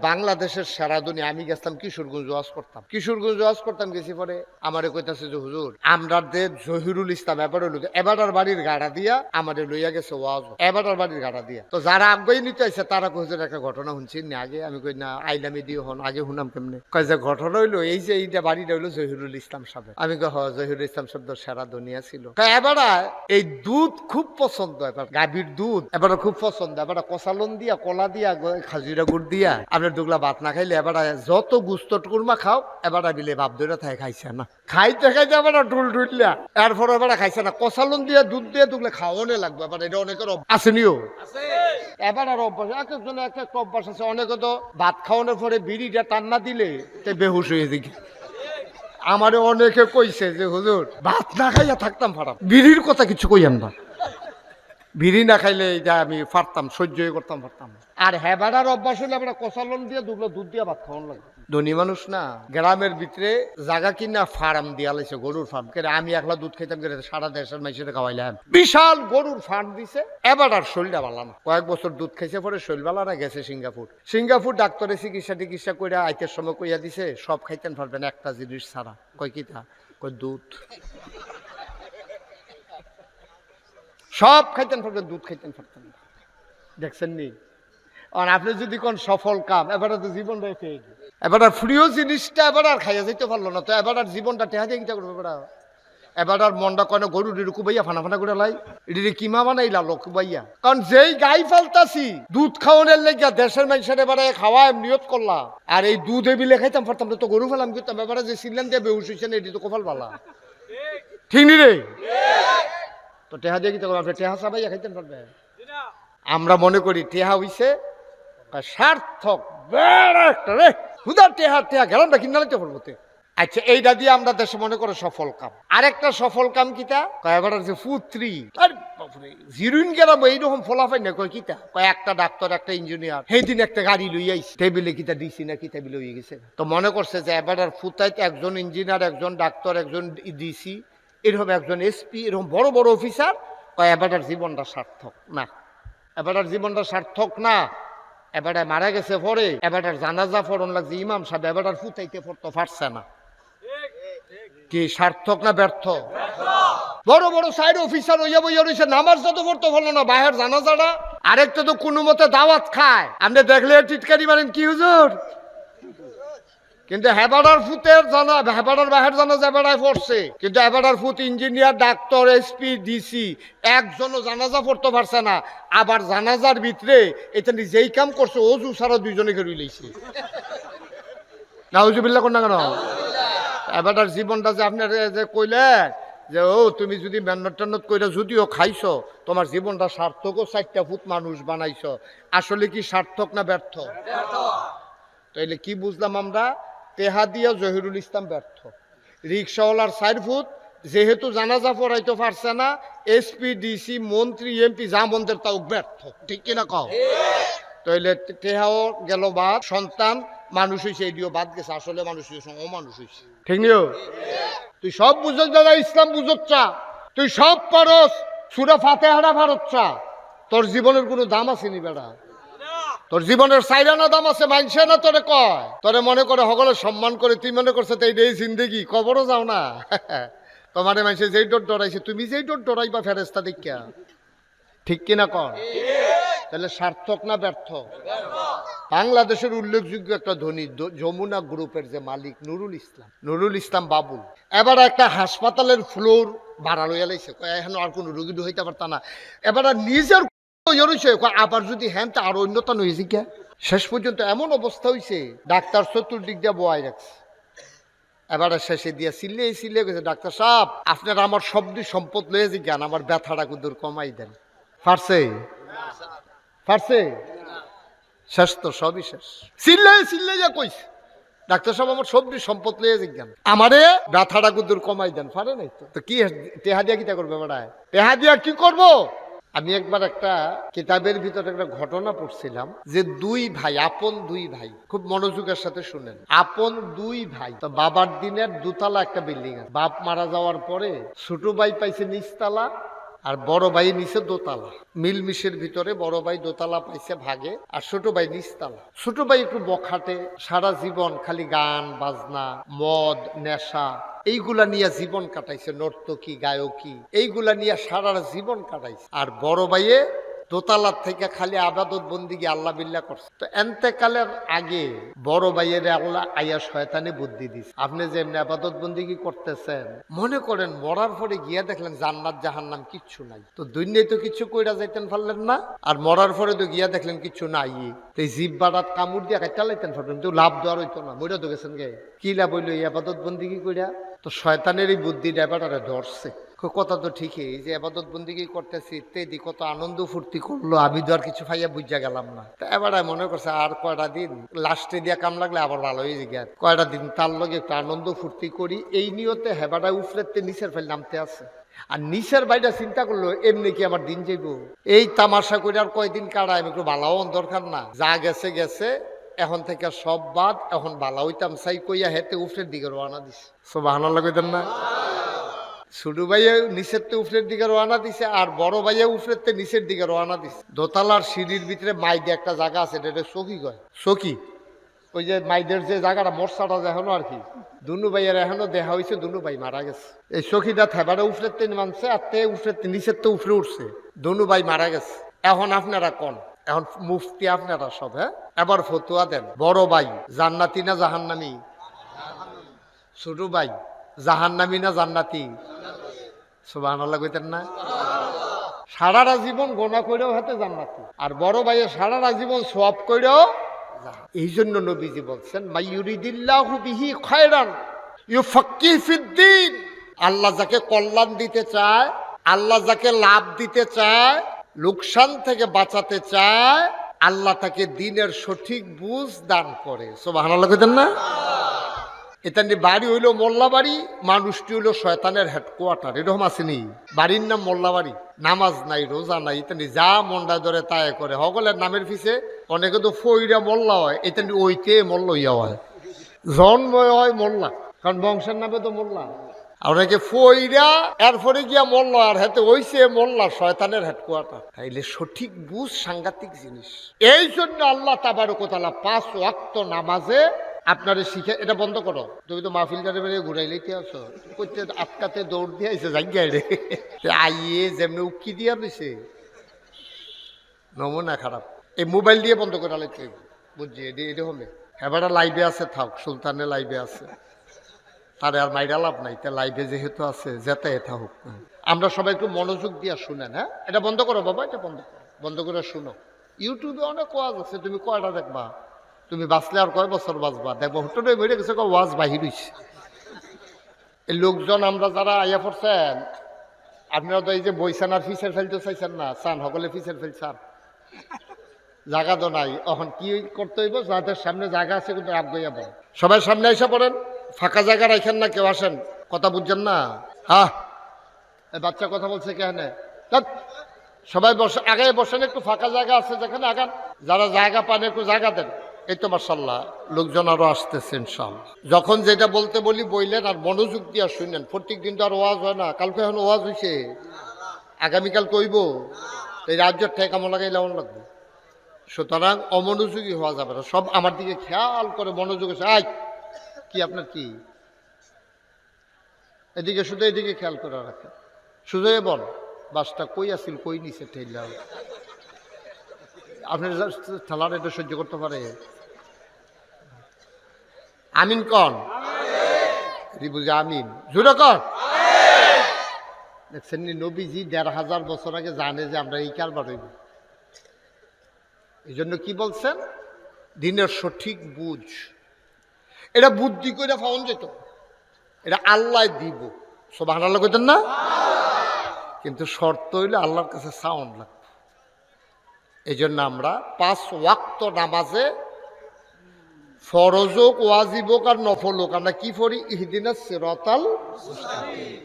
বাংলাদেশের সেরা দুনিয়া। আমি গেছিলাম কিশোরগঞ্জ ওয়াজ করতাম গেছি পরে আমারে কইতাছে যে হুজুর আমরা যে জহিরুল ইসলাম এবারের বাড়ির গাড়া দিয়া আমারে লইয়া গেছে ওয়াজ, এবারের বাড়ির গাড়া দিয়া। তো যারা আগ্রহী নিতে আইছে তারা হুজুর একটা ঘটনা শুনছি না আগে। আমি কই না আইলামি দিয়ে হন আগে শুনাম কেমনে। কয় যে ঘটনা হইলো এই যে এইটা বাড়িটা হইলো জহিরুল ইসলাম সাহেব। আমি কই হ জহিরুল ইসলাম শব্দ সেরা দুনিয়া ছিল। এবার এই দুধ খুব পছন্দ, এবার গাভীর দুধ এবার খুব পছন্দ। এবার কষালন দিয়া কলা দিয়া খাজুরা গুড় দিয়া আপনার দুগলা ভাত না খাইলে এবার যত গুস্ত কুরমা খাও এবার বিলে ভাব ধরে থাকে খাইছে না, খাইতে খাইতে এবার টুল টুললা এরপর এবার খাইছে না। কষালন দিয়া দুধ দিয়ে দুগলে খাওয়ানো লাগবে। এবার এটা অনেকের আসেনিও এবার আর অভ্যাস, এক একজনের এক একটা অভ্যাস আছে। অনেকে তো ভাত খাওয়ানোর পরে বিড়িটা টান্না দিলে বেহুশ হয়ে দেখি। আমারে অনেকে কইছে যে হুজুর ভাত না খাইয়া থাকতাম ফারাম, বিড়ির কথা কিছু কইয়াম না, বিড়ি না খাইলে এটা আমি পারতাম সহ্য করতাম পারতাম। আর হেবাড়ার অভ্যাস হলে আমরা কষালন দিয়ে দুগুলো দুধ দিয়ে ভাত খাওয়ানো লাগে। ধনী মানুষ না, গ্রামের ভিতরে জায়গা কিনা ফার্ম দিয়া লাইছে, গরুর ফার্ম। আমি একলা দুধ খাইতাম সারা দেশের মানুষের খাওয়াইলাম, বিশাল গরুর ফার্ম দিছে। এবার আর শরীরটা ভালো না, কয়েক বছর দুধ খাইছে পরে শরীর ভালো না, গেছে সিঙ্গাপুর ডাক্তারে চিকিৎসা করে আইতের সময় কইয়া দিছে সব খাইতেন পারবেন একটা জিনিস ছাড়া। কয় কিতা? কয় দুধ। সব খাইতেন পারবেন, দুধ খাইতেন পারতেন না। দেখছেন নি? আর আপনি যদি কোন সফল কাম এবার তো জীবন রেখে এবার আর প্রিয় জিনিসটা এবার আর খাইয়া যাইতে পারলো না, তো এবার আর জীবনটা টেহা দিয়ে কিটা করবে? এবার আর মনটা কেন গরু কুবাইয়া ফানা ফানা করে লাই এটি কিমা বানাইলা লোক কুবাইয়া। কারণ যেই গাই ফালতাছি দুধ খাওয়ানোর লেগিয়া দেশের মানুষের এবারে খাওয়া নিয়ত করলাম, আর এই দুধে বিলে খাইতাম পারতাম তো গরু ফেলাম করতাম। এবারে যে সিলেন দিয়ে বেহুশ হয়েছেন এটি তো কপাল পালা, ঠিক নি রে? তো টেহা দিয়ে কিতা করবে? টেহা চাবাইয়া খাইতেন পারবে? আমরা মনে করি টেহা হইছে সার্থক রে হুদার টেহা টেহা গেলামটা কিনা লাইতে পারবো। আচ্ছা এইটা দিয়ে আমরা দেশে মনে করো সফল কাম। আরেকটা সফল কাম কিতা? এবার যে পুত্রী জিরুইন গেলাম এইরকম ফলাফাই না। কয় কিতা? কয় একটা ডাক্তার একটা ইঞ্জিনিয়ার সেই দিন একটা গাড়ি লই আইস টেবিলে কিতা দিছি না কি টেবিলে হয়ে গেছে। তো মনে করছে যে এবার ফুতাইতে একজন ইঞ্জিনিয়ার একজন ডাক্তার একজন ডিসি এরকম একজন এসপি এরকম বড় বড় অফিসার। কয় এবার জীবনটা সার্থক না, এবার জীবনটা সার্থক না। এবার মারা গেছে পরে এবার জানাজা পড়ন লাগছে ইমাম সাহেব এবার ফুতাইতে পড়তে পারছে না। কি সার্থক না ব্যর্থ? বড় বড় সাইড অফিসার হইয়া বইয়া রয়েছে, নামাজ যত পড়তে পারলো না বাহের জানাজাটা। আরেকটা তো কোনো মতে দাওয়াত খায়, আপনি দেখলে টিটকারি মারেন কি হুজুর। কিন্তু হেবাডার ফুতের হেবাডার বাহের জানাজা বেড়ায় পড়ছে, কিন্তু হেবাডার ফুত ইঞ্জিনিয়ার ডাক্তার এসপি ডিসি একজনও জানাজা পড়তে পারছে না। আবার জানাজার ভিতরে এটা যেই কাম করছে অজু সারা দুইজনে ঘেরুই লইছে। নাউজুবিল্লাহ কোন না কেন? এবার জীবনটা যে আপনার যে কইলেন যে ও তুমি যদি মেহনত টেহনত কইরা যদিও খাইছো তোমার জীবনটা সার্থক ও 4টা ফুট মানুষ বানাইছো, আসলে কি সার্থক না ব্যর্থ? তাইলে কি বুঝলাম আমরা? তেহা দিয়া জহিরুল ইসলাম ব্যর্থ। রিক্সাওয়ালার 4 ফুট যেহেতু জানাজা পড়াইতে পারছে না, এসপি ডিসি মন্ত্রী এমপি যা মন্ত্রের তাও ব্যর্থ, ঠিক কিনা কও? তাইলে তেহাও গেল বাদ, সন্তান মানুষ হয়েছে এটিও বাদ গেছে, আসলে মানুষ হয়েছে অমানুষ হয়েছে, ঠিক নিও? তুই সব বুঝছ দাদা, ইসলাম বুঝচ্ছা, তুই সব পারস, সূরা ফাতিহাটা পারচ্ছা, তোর জীবনের কোনো দাম আছে নি বেড়া? তোর জীবনের সাইরানা দাম আছে? মানছে না তোরে কয়, তোরে মনে করে সকলে সম্মান করে, তুই মনে করছে তো এই জিন্দেগি, কবরও যাও না। তোমারে মানছে যেই ডোর ডরাইছে, তুমি যেই ডোর ডরাইবা ফেরেস্তা দেখা, ঠিক কিনা কর? তাহলে সার্থক না ব্যর্থ? বাংলাদেশের উল্লেখযোগ্য একটা ধনী যমুনা গ্রুপের যে মালিক নুরুল ইসলাম বাবুল এবার একটা হাসপাতালের ফ্লোর ভাড়া লইয়া লাইছে। এখন আর কোনো রোগী হইতে পারত না, এবার নিজের আবার যদি হ্যান তা আরো উন্নত হয়েছে কে। শেষ পর্যন্ত এমন অবস্থা হয়েছে ডাক্তার চতুর্দিক দিয়ে বয়াই রাখছে। এবার শেষে দিয়া সিলে গেছে, ডাক্তার সাহেব আপনার আমার সবদি সম্পদ লয়ে যে জ্ঞান আমার ব্যথাটা কুদুর কমাই দেন। পারছে? শেষ তো সবই শেষ। সিল্লে যা কইছে ডাক্তার সাহেব আমার সবজি সম্পদ লয়ে জিজ্ঞান আমারে ব্যথাটা কুদুর কমাই দেন। পারে নাই তো কি টেহা দিয়া কিটা করবে? বেড়ায় টেহা দিয়া কি করব? আমি একবার একটা কিতাবের ভিতরে একটা ঘটনা পড়ছিলাম যে আপন দুই ভাই, খুব মনোযোগের সাথে শুনেন। আপন দুই ভাই, তো বাবার দিনের 2তলা একটা বিল্ডিং আছে। বাপ মারা যাওয়ার পরে ছোট ভাই পাইছে নিচতলা, আর বড় ভাই নিচে দোতলা, মিলমিশের ভিতরে বড় ভাই দোতলা পাইছে ভাগে, আর ছোট ভাই নিচতলা। ছোট ভাই একটু বখাটে, সারা জীবন খালি গান বাজনা, মদ, নেশা এইগুলা নিয়ে জীবন কাটাইছে, নর্তকী গায়কী এইগুলা নিয়ে সারা জীবন কাটাইছে। আর বড় ভাইয়ে দোতলার থেকে খালি আবাদত বন্দিগি আল্লাহ বিল্লাহ করছে। তো এন্তেকালের আগে বড় ভাইয়ের আল্লাহ আইয়া শয়তানি বুদ্ধি দিছে, আপনি যে এমনি আবাদত বন্দিগি করতেছেন, মনে করেন মরার পরে গিয়া দেখলেন জান্নাত জাহান্নাম কিচ্ছু নাই, তো দুনিয়ায় তো কিছু কইরা যাইতেন পারলেন না, আর মরার পরে তো গিয়া দেখলেন কিচ্ছু নাই, তো এই জিভ বাড়াত কামড় দিয়া কাটা লাইতেন পারবেন, তো লাভ দেওয়ার হইতো না, মরে তো গেছেন গে, কি লাভ হইলো এই আবাদত বন্দিগি কইরা? তো শয়তানের এই বুদ্ধি ড্রাইভারে ধরছে। কথা তো ঠিকই, যে আবাদত বন্দিগি করতেছি ইত্যাদি কত আনন্দ ফুর্তি করলো, আমি তো আর কিছু ফাইয়া বুঝা গেলাম না। তা এবার মনে করছে আর কয়টা দিন লাস্টে দিয়া কাম লাগলে আবার ভালো হয়ে যায়, কয়টা দিন তার লগে একটু আনন্দ ফুর্তি করি, এই নিয়তে হেবাটা উফরেতে নিচের ফেল নামতে আছে। আর নিচের বাইটা চিন্তা করলো এমনি কি আমার দিন যাইব, এই তামাশা করে আর কয়দিন কাটায়, আমি একটু ভালো দরকার না, যা গেছে গেছে, এখন থেকে সব বাদ, এখন ভালো হইতাম চাই কইয়া হেতে উফরের দিকে রওনা দিছে। সুবহানাল্লাহ কইতেন না? ছোট ভাইয়া নিচের তে উপরের দিকে রওনা দিছে, আর বড় ভাইয়া উপরের তে নিচের দিকে রওনা দিছে। দোতলার সিঁড়ির ভিতরে মাইদে একটা জায়গা আছে, এটা চকি কয়, চকি, ওই যে মাইদের যে জায়গাটা মরসাটা এখনো আর কি, দুনু ভাইয়ের এখনো দেখা হয়েছে, দুনু ভাই মারা গেছে। এই চকিটা থেবারে উপরের তে মানছে, আর তে উপরের নিচের তে উপরে উঠছে, দুনু ভাই মারা গেছে। এখন আপনারা কোন, এখন মুফতি আপনারা সব, হ্যাঁ এবার ফতুয়া দেন, বড় ভাই জান্নাতি না জাহান্নামী? ছোট ভাই জাহান্নামী না জান্নাতি? সুবহানাল্লাহ কইতেন না? সারাটা জীবন গোনা কইরেও হাতে জান্নাতি, আর বড় ভাইয়ে সারাটা জীবন সওয়াব কইরেও। এই জন্য নবীজি বলছেন মাইয়ুরিদিল্লাহু বিহি খায়রান ইউফাক্কিহু ফিদ্দীন, আল্লাহ যাকে কল্যাণ দিতে চায়, আল্লাহ যাকে লাভ দিতে চায়, লোকসান থেকে বাঁচাতে চায়, আল্লাহ তাকে দ্বীনের সঠিক বুঝ দান করে। সুবহানাল্লাহ কইতেন না? এটা বাড়ি হইলো মোল্লা বাড়ি, মানুষটি হইলো শয়তানের হেডকোয়ার্টার, এরকম আসেনি? বাড়ির নাম মোল্লা বাড়ি, নামাজ নাই, রোজা নাই, ইত্যাদি যা মন্ডা ধরে তাই করে, সকলের নামের পিছে অনেকে তো ফইরা মোল্লা হয়, এটা ওইতে মোল্লা ইয়া হয়, জন্ম হয় মোল্লা, কারণ বংশের নামে তো মোল্লা, আর অনেকে ফইরা এরপরে গিয়া মোল্লা, আর হাতে হইছে মোল্লা, শয়তানের হেডকোয়ার্টার। তাইলে সঠিক বুঝ সাংঘাতিক জিনিস। এই জন্য আল্লাহ তাবারক ওয়া তাআলা 5 ওয়াক্ত নামাজে আপনারে শিখে, এটা বন্ধ করো, তুমি তো মাহফিলটারে বেরিয়ে ঘুরাইলেই আছো, করতে আটকাতে দৌড় দিয়ে আইসে জায়গায় রে, আইয়ে যেমনি উকি দিয়া দিছে, নমুনা খারাপ। এই মোবাইল দিয়ে বন্ধ করে আলাইতে বুঝছি, এটা হলে এবারে লাইভে আছে, থাক, সুলতানে লাইভে আছে, তারে আর মাইরা লাভ নাই, তা লাইভে যেহেতু আছে যেতে এটা হোক। আমরা সবাই একটু মনোযোগ দিয়া শুনেন, হ্যাঁ এটা বন্ধ করো বাবা, এটা বন্ধ করো, বন্ধ করে শুনো। ইউটিউবে অনেক ওয়াজ আছে, তুমি কয়টা দেখবা? তুমি বাঁচলে আর কয় বছর বাঁচবা? দেখবো হোটেলে বেড়ে গেছে ওয়াজ বাহির হইছে। এই লোকজন আমরা যারা আইয়া পড়ছেন, আপনারা তো এই যে বইছেন আর ফিসের ফেলতে চাইছেন না, চান সকলে ফিসের ফেলছেন, জায়গা তো নাই, এখন কি করতে হইব? যাদের সামনে জায়গা আছে কিন্তু আগে পড়েন, সবাই সামনে এসে পড়েন, ফাঁকা জায়গা রাখেন না, কেউ আসেন, কথা বুঝছেন না? হ্যাঁ বাচ্চা কথা বলছে কেন? সবাই বসে, আগে বসেন, একটু ফাঁকা জায়গা আছে যেখানে আগান, যারা জায়গা পান একটু জায়গা দেন। এই তো মাশাআল্লাহ লোকজন আরো আসতেছে ইনশাআল্লাহ। যখন যেটা বলতে বলি বললেন, আর মনোযোগ দিয়ে শুনেন, প্রত্যেক দিন তো আর ওয়াজ হয় না, কালকে এখন ওয়াজ হয়েছে, আগামীকাল কইব, এই রাজ্যের ঠেকা লাগাইলে এমন লাগবে। সুতরাং অমনোযোগী হওয়া যাবে না, সব আমার দিকে খেয়াল করে মনোযোগ আছে। আই কি আপনার কি এদিকে, শুধু এদিকে খেয়াল করে রাখেন, শুধু বল বাসটা কই আসিল, কই নিচে ঠেলা, আপনার থালার এটা সহ্য করতে পারে? আমিন কন, বুঝে আমিন জোরে কন। দেখছেন নবীজি ১৫০০ বছর আগে জানে যে আমরা এই কারবার হইব, এই জন্য কি বলছেন? দিনের সঠিক বুঝ, এটা বুদ্ধি করে পাওয়া যেত, এটা আল্লাহ দিব। সুবহানাল্লাহ কইতেন না? কিন্তু শর্ত হইলে আল্লাহর কাছে সাউন্ড লাগবে। এই জন্য আমরা 5 ওয়াক্ত নামাজে, ফরজ হোক, ওয়াজিব হোক আর নফল হোক, আমরা কি পড়ি? ইহদিনাস সিরাতাল মুস্তাকিম।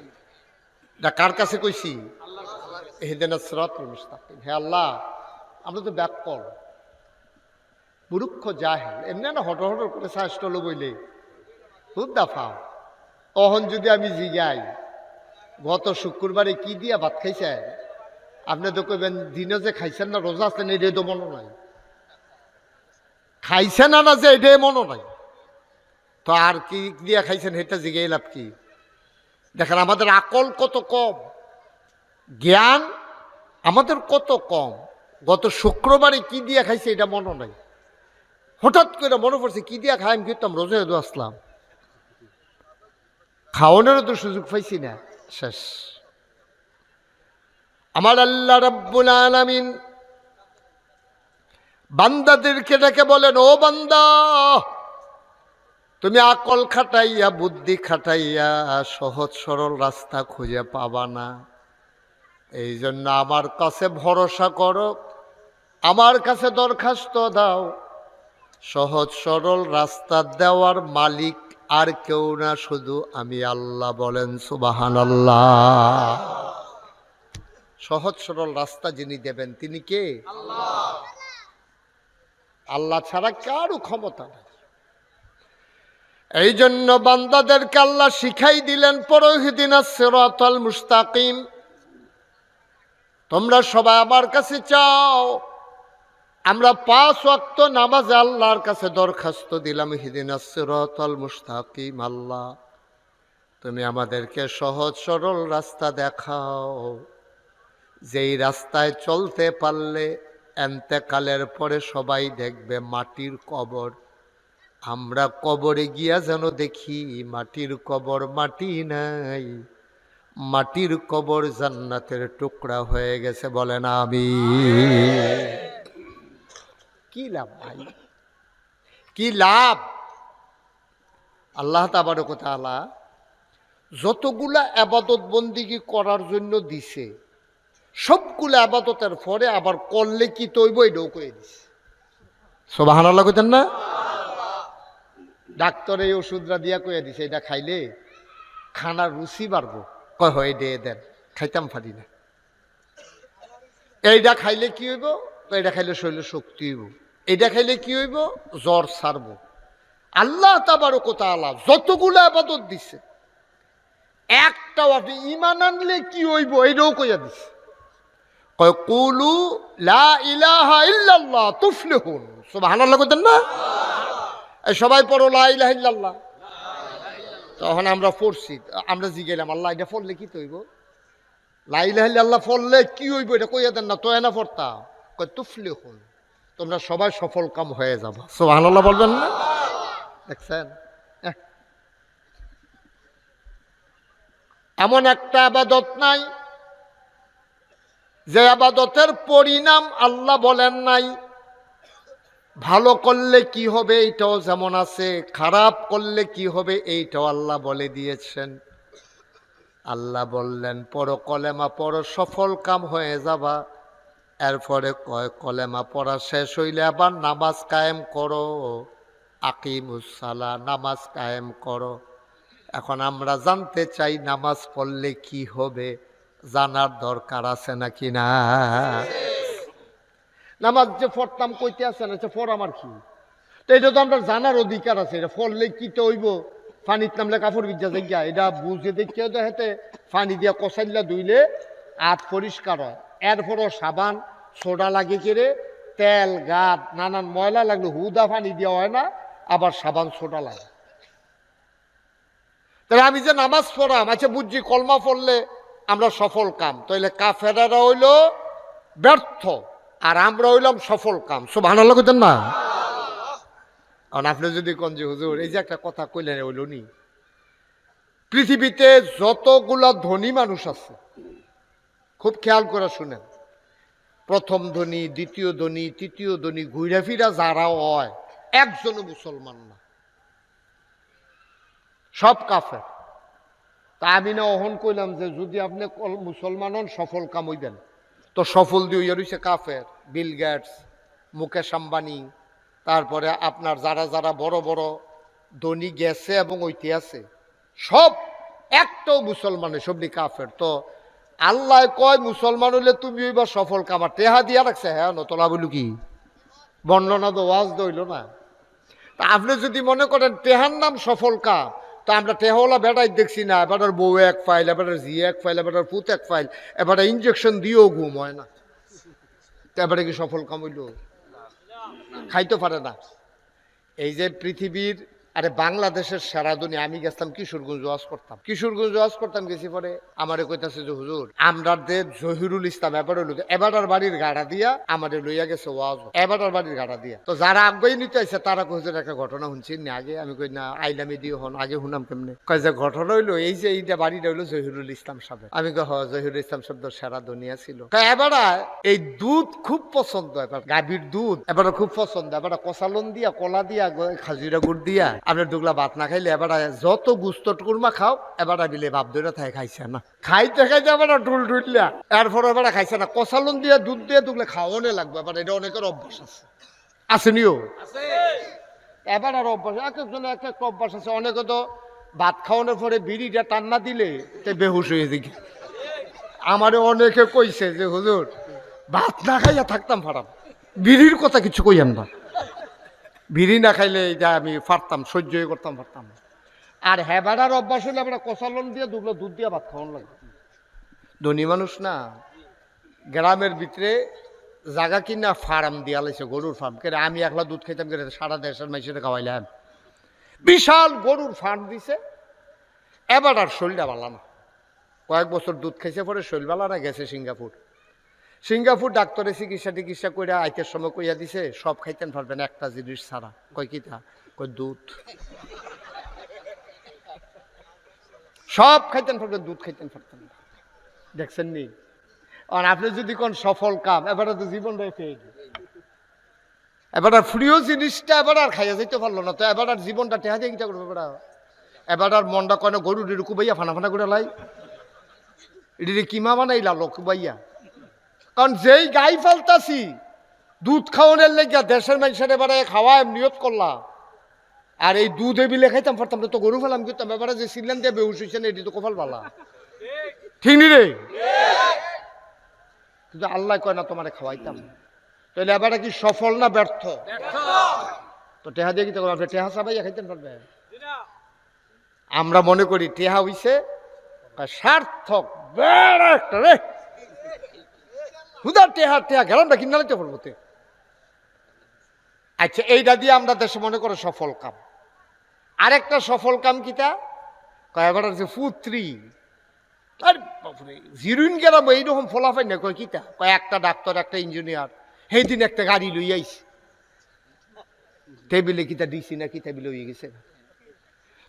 এটা কার কাছে কইছি? ইহদিনাস সিরাতাল মুস্তাকিম। হে আল্লাহ, আমরা তো ব্যাককল মূর্খ জাহেল, এমনি না হটর হটর করে শাস্ত্র বইলে খুব দাফাও। অহন যদি আমি জিগাই গত শুক্রবারে কি দিয়া ভাত খাইছেন, আপনি তো কইবেন দিনে যে খাইছেন না রোজা আছেন এটাই তো মনে নাই, খাইছেন না যে এটাই মনে নাই, তো আর কি দিয়া খাইছেন সেটা জিগে লাভ কি? দেখেন আমাদের আকল কত কম, জ্ঞান আমাদের কত কম। গত শুক্রবারে কি দিয়া খাইছে এটা মনে নাই, হঠাৎ করে মনে পড়ছে কি দিয়া খাই আমি কিন্তু রোজা হেদু আসলাম, খাওয়ানোরও তো সুযোগ পাইছি না, শেষ। আমার আল্লাহ রাব্বুল আলামিন বান্দাদেরকে ডেকে বলেন, ও বান্দা, তুমি আকল খাটাইয়া বুদ্ধি খাটাইয়া সহজ সরল রাস্তা খুঁজে পাবা না, এই জন্য আমার কাছে ভরসা করো, আমার কাছে দরখাস্ত দাও। সহজ সরল রাস্তা দেওয়ার মালিক আর কেউ না, শুধু আমি আল্লাহ। বলেন সুবহানাল্লাহ। সহজ সরল রাস্তা যিনি দেবেন তিনি কে? আল্লাহ। আল্লাহ ছাড়া কারো ক্ষমতা নেই। এই জন্য বান্দাদেরকে আল্লাহ শিখাই দিলেন, পড়ো ইহদিনাস সিরাতাল মুস্তাকিম। তোমরা সবাই আমার কাছে চাও, আমরা 5 ওয়াক্ত নামাজে আল্লাহর কাছে দরখাস্ত দিলাম, ইহদিনাস সিরাতাল মুস্তাকিম। আল্লাহ তুমি আমাদেরকে সহজ সরল রাস্তা দেখাও, যেই রাস্তায় চলতে পারলে এন্তেকালের পরে সবাই দেখবে মাটির কবর, আমরা কবরে গিয়া যেন দেখি মাটির কবর মাটি নাই, মাটির কবর জান্নাতের টুকরা হয়ে গেছে। বলেন আমিন। কি লাভ ভাই, কি লাভ? আল্লাহ তাবারক ওয়া তাআলা যতগুলা ইবাদত বন্দিগি করার জন্য দিছে, সবগুলো আবাদতের পরে আবার করলে কি তৈব এটাও কয়ে দিছে। সুবহানাল্লাহ কইতেন না? ডাক্তার এই ওষুধটা দিয়া কয়ে দিছে এটা খাইলে খানার রুচি বাড়বো, কয় হয় দিয়ে দেন, খাইতাম পারি না। এইটা খাইলে কি হইব? তো এটা খাইলে শরীরে শক্তি হইব। এটা খাইলে কি হইব? জ্বর ছাড়ব। আল্লাহ তাবারক ওয়া তাআলা যতগুলো ইবাদত দিছে একটাও আপনি ঈমান আনলে কি হইব এটাও কইয়া দিছে। কয় কুলু লা ইলাহা ইল্লাল্লাহ তুফলিহুন। সুবহানাল্লাহ কইতেন না? এই সবাই পড়ো লা ইলাহা ইল্লাল্লাহ। তখন আমরা পড়ছি, আমরা জিজ্ঞাসলাম আল্লাহ এটা পড়লে কি হইব? লা ইলাহা ইল্লাল্লাহ পড়লে কি হইব এটা কইয়া দেন না, তো না পড়তা। কয় তুফলিহুন, তোমরা সবাই সফল কাম হয়ে যাবা। সুবহানাল্লাহ বলবেন না? দেখছেন এমন একটা ইবাদত নাই যে ইবাদতের পরিণাম আল্লাহ বলেন নাই। ভালো করলে কি হবে এইটাও যেমন আছে, খারাপ করলে কি হবে এইটাও আল্লাহ বলে দিয়েছেন। আল্লাহ বললেন পড়ো কলেমা পড়ো, সফল কাম হয়ে যাবা। এরপরে কয় কলেমা পড়া শেষ হইলে আবার নামাজ কায়েম করো, আকিমুস সালাহ, নামাজ কায়েম করো। এখন আমরা জানতে চাই নামাজ পড়লে কি হবে, জানার দরকার আছে নাকি না? নামাজ যে পড়তাম কইতে আছে না, পড় আমার কি, তো এটা তো আমরা জানার অধিকার আছে। এটা পড়লে কি তো হইব? পানির নামলে কাপড় ভিজা জায়গা, এটা বুঝে দেখেও তো হেতে পানি দিয়া কষাইলা ধুইলে হাত পরিষ্কার হয়। এরপরও সাবান সোডা লাগে কেড়ে, তেল গাদ নানান ময়লা লাগলে হুদা পানি দেওয়া হয় না, আবার সাবান সোডা লাগে। তাহলে আমি যে নামাজ পড়াম, আচ্ছা বুঝছি কলমা পড়লে আমরা সফল কাম, তাইলে কাফেরারা হইল ব্যর্থ আর আমরা হইলাম সফল কাম। সুবহানাল্লাহ কইতেন না? কারণ আপনি যদি কোন যে হুজুর এই যে একটা কথা কইলেন হইল নি, পৃথিবীতে যতগুলা ধনী মানুষ আছে খুব খেয়াল করে শুনেন, প্রথম ধনী, দ্বিতীয় ধনী, তৃতীয় ধনী, ঘুরে ফিরা যারা হয় একজনও মুসলমান না, সব কাফের। তা আমি না অহন কইলাম যে যদি আপনি মুসলমান হন সফল কাম হইবেন, তো সফল দিয়ে হইয়া রইছে কাফের। বিল গেটস, মুকেশ আম্বানি, তারপরে আপনার যারা যারা বড় বড় ধনী গেছে এবং ঐতি আছে সব একটাও মুসলমানে, সবনি কাফের। তো আল্লাহ কয় মুসলমান হইলে তুমি এবার সফল কামার টেহা দিয়া রাখছে। হ্যাঁ নতলা বলু কি বর্ণনা তো ওয়াজ দইল না। তা আপনি যদি মনে করেন টেহার নাম সফল কাম, তো আমরা টেহাওয়ালা বেটাই দেখছি না, বেটার বউ এক ফাইল, এবারের জি এক ফাইল, এবারের পুত এক ফাইল, এবারে ইঞ্জেকশন দিয়েও ঘুম হয় না। তো এবারে কি সফল কাম হইল? খাইতে পারে না। এই যে পৃথিবীর, আরে বাংলাদেশের সেরা দুনিয়া। আমি গেছিলাম কিশোরগঞ্জ ওয়াজ করতাম, গেছি পরে আমারে কইতাছে যে হুজুর আমরা জহিরুল ইসলাম এবারের বাড়ির গাড়া দিয়া আমারে লইয়া গেছে ওয়াজ, এবারের বাড়ির গাড়া দিয়া। তো যারা আগ্রহী নিতে আইছে তারা হুজুর একটা ঘটনা শুনছি না আগে। আমি কই না, আইলামি দিয়ে হন আগে শুনাম কেমনে? কয় যে ঘটনা হইলো এই যে এইটা বাড়িটা হইলো জহিরুল ইসলাম সাহেব। আমি কই হ, জহিরুল ইসলাম শব্দ সেরা দুনিয়া ছিল। এবার এই দুধ খুব পছন্দ, এবার গাভীর দুধ এবার খুব পছন্দ। এবার কষালন দিয়া, কলা দিয়া, খাজুরা গুড় দিয়া আপনার দুগলা ভাত না খাইলে এবার যত গুস্ত কুরমা খাও এবার বিলে ভাব ধরে থাকে খাইছে না। খাইতে খাইতে এবার টুল টুললা, এরপর এবার খাইছে না। কষালন দিয়া দুধ দিয়ে দুগলে খাওয়ানো লাগবে। এবার এটা অনেকের অভ্যাস আছে, আসেনিও এবার আর অভ্যাস, এক একজনের এক এক অভ্যাস আছে। অনেকে তো ভাত খাওয়ানোর পরে বিড়িটা টান্না দিলে বেহুশ হয়ে দিকে। আমারে অনেকে কইছে যে হুজুর ভাত না খাইয়া থাকতাম পারাম, বিড়ির কথা কিছু কইয়াম না। বিড়ি না খাইলে এটা আমি পারতাম, সহ্যই করতাম পারতাম। আর হেবাড়ার অভ্যাস হলে আমরা কষালন দিয়ে দুগুলো দুধ দিয়ে ভাত খাওয়ানো লাগে। ধনী মানুষ না, গ্রামের ভিতরে জায়গা কিনা ফার্ম দিয়া লাইছে, গরুর ফার্ম। কেন আমি একলা দুধ খাইতাম, কেন সারা দেশের মানুষের খাওয়াইলাম। বিশাল গরুর ফার্ম দিছে। এবার আর শরীরটা ভালো না, কয়েক বছর দুধ খাইছে পরে শরীর ভালো না, গেছে সিঙ্গাপুর ডাক্তারে চিকিৎসা করে আইতের সময় কইয়া দিছে সব খাইতেন পারবেন একটা জিনিস ছাড়া। কয় কিটা? কয় দুধ। সব খাইতেন পারবেন, দুধ খাইতেন পারতেন না। দেখছেন নি? আর আপনি যদি কোন সফল কাম, এবারে তো জীবন রেখে এবার আর প্রিয় জিনিসটা এবার আর খাইয়া যাইতে পারলো না। তো এবার আর জীবনটা টেহা দিয়ে কিটা করবে? এবার আর মনটা কয় না গরুর কুবাইয়া ফানা ফানা করে লাই, এটি কিমা বানাইলা লোক কুবাইয়া। কারণ যেই গাই ফালতাছি দুধ খাওয়ানোর লেগে দেশের মানুষের এবারে খাওয়ায় নিয়ত করলা, আর এই দুধ এবিলে খাইতাম পারতাম না, তো গরু ফেলাম করতাম। এবারে যে সিলেন দিয়ে বেহুশ হয়েছে না, এটি তো কপাল বালা, ঠিক নি রে? কিন্তু আল্লাহ কয় না তোমারে খাওয়াইতাম। তাহলে এবারে কি সফল না ব্যর্থ? তো টেহা দিয়ে কি আপনি টেহা চাবাইয়া খাইতেন পারবে? আমরা মনে করি টেহা হইছে সার্থক, রে হুদার টেহা টেহা গেলামটা কিনা নিতে পারবো। আচ্ছা, এইটা দিয়ে আমরা দেশে মনে করে সফল কাম। আরেকটা সফল কাম কিটা? কয়েকবার আছে পুত্রী, আর জিরুইন গেলাম এইরকম ফলাফাই না। কয় কিটা? কয় একটা ডাক্তার, একটা ইঞ্জিনিয়ার সেই দিন একটা গাড়ি লই আইছে, টেবিলে কিটা দিছি না, কি টেবিলে হয়ে গেছে।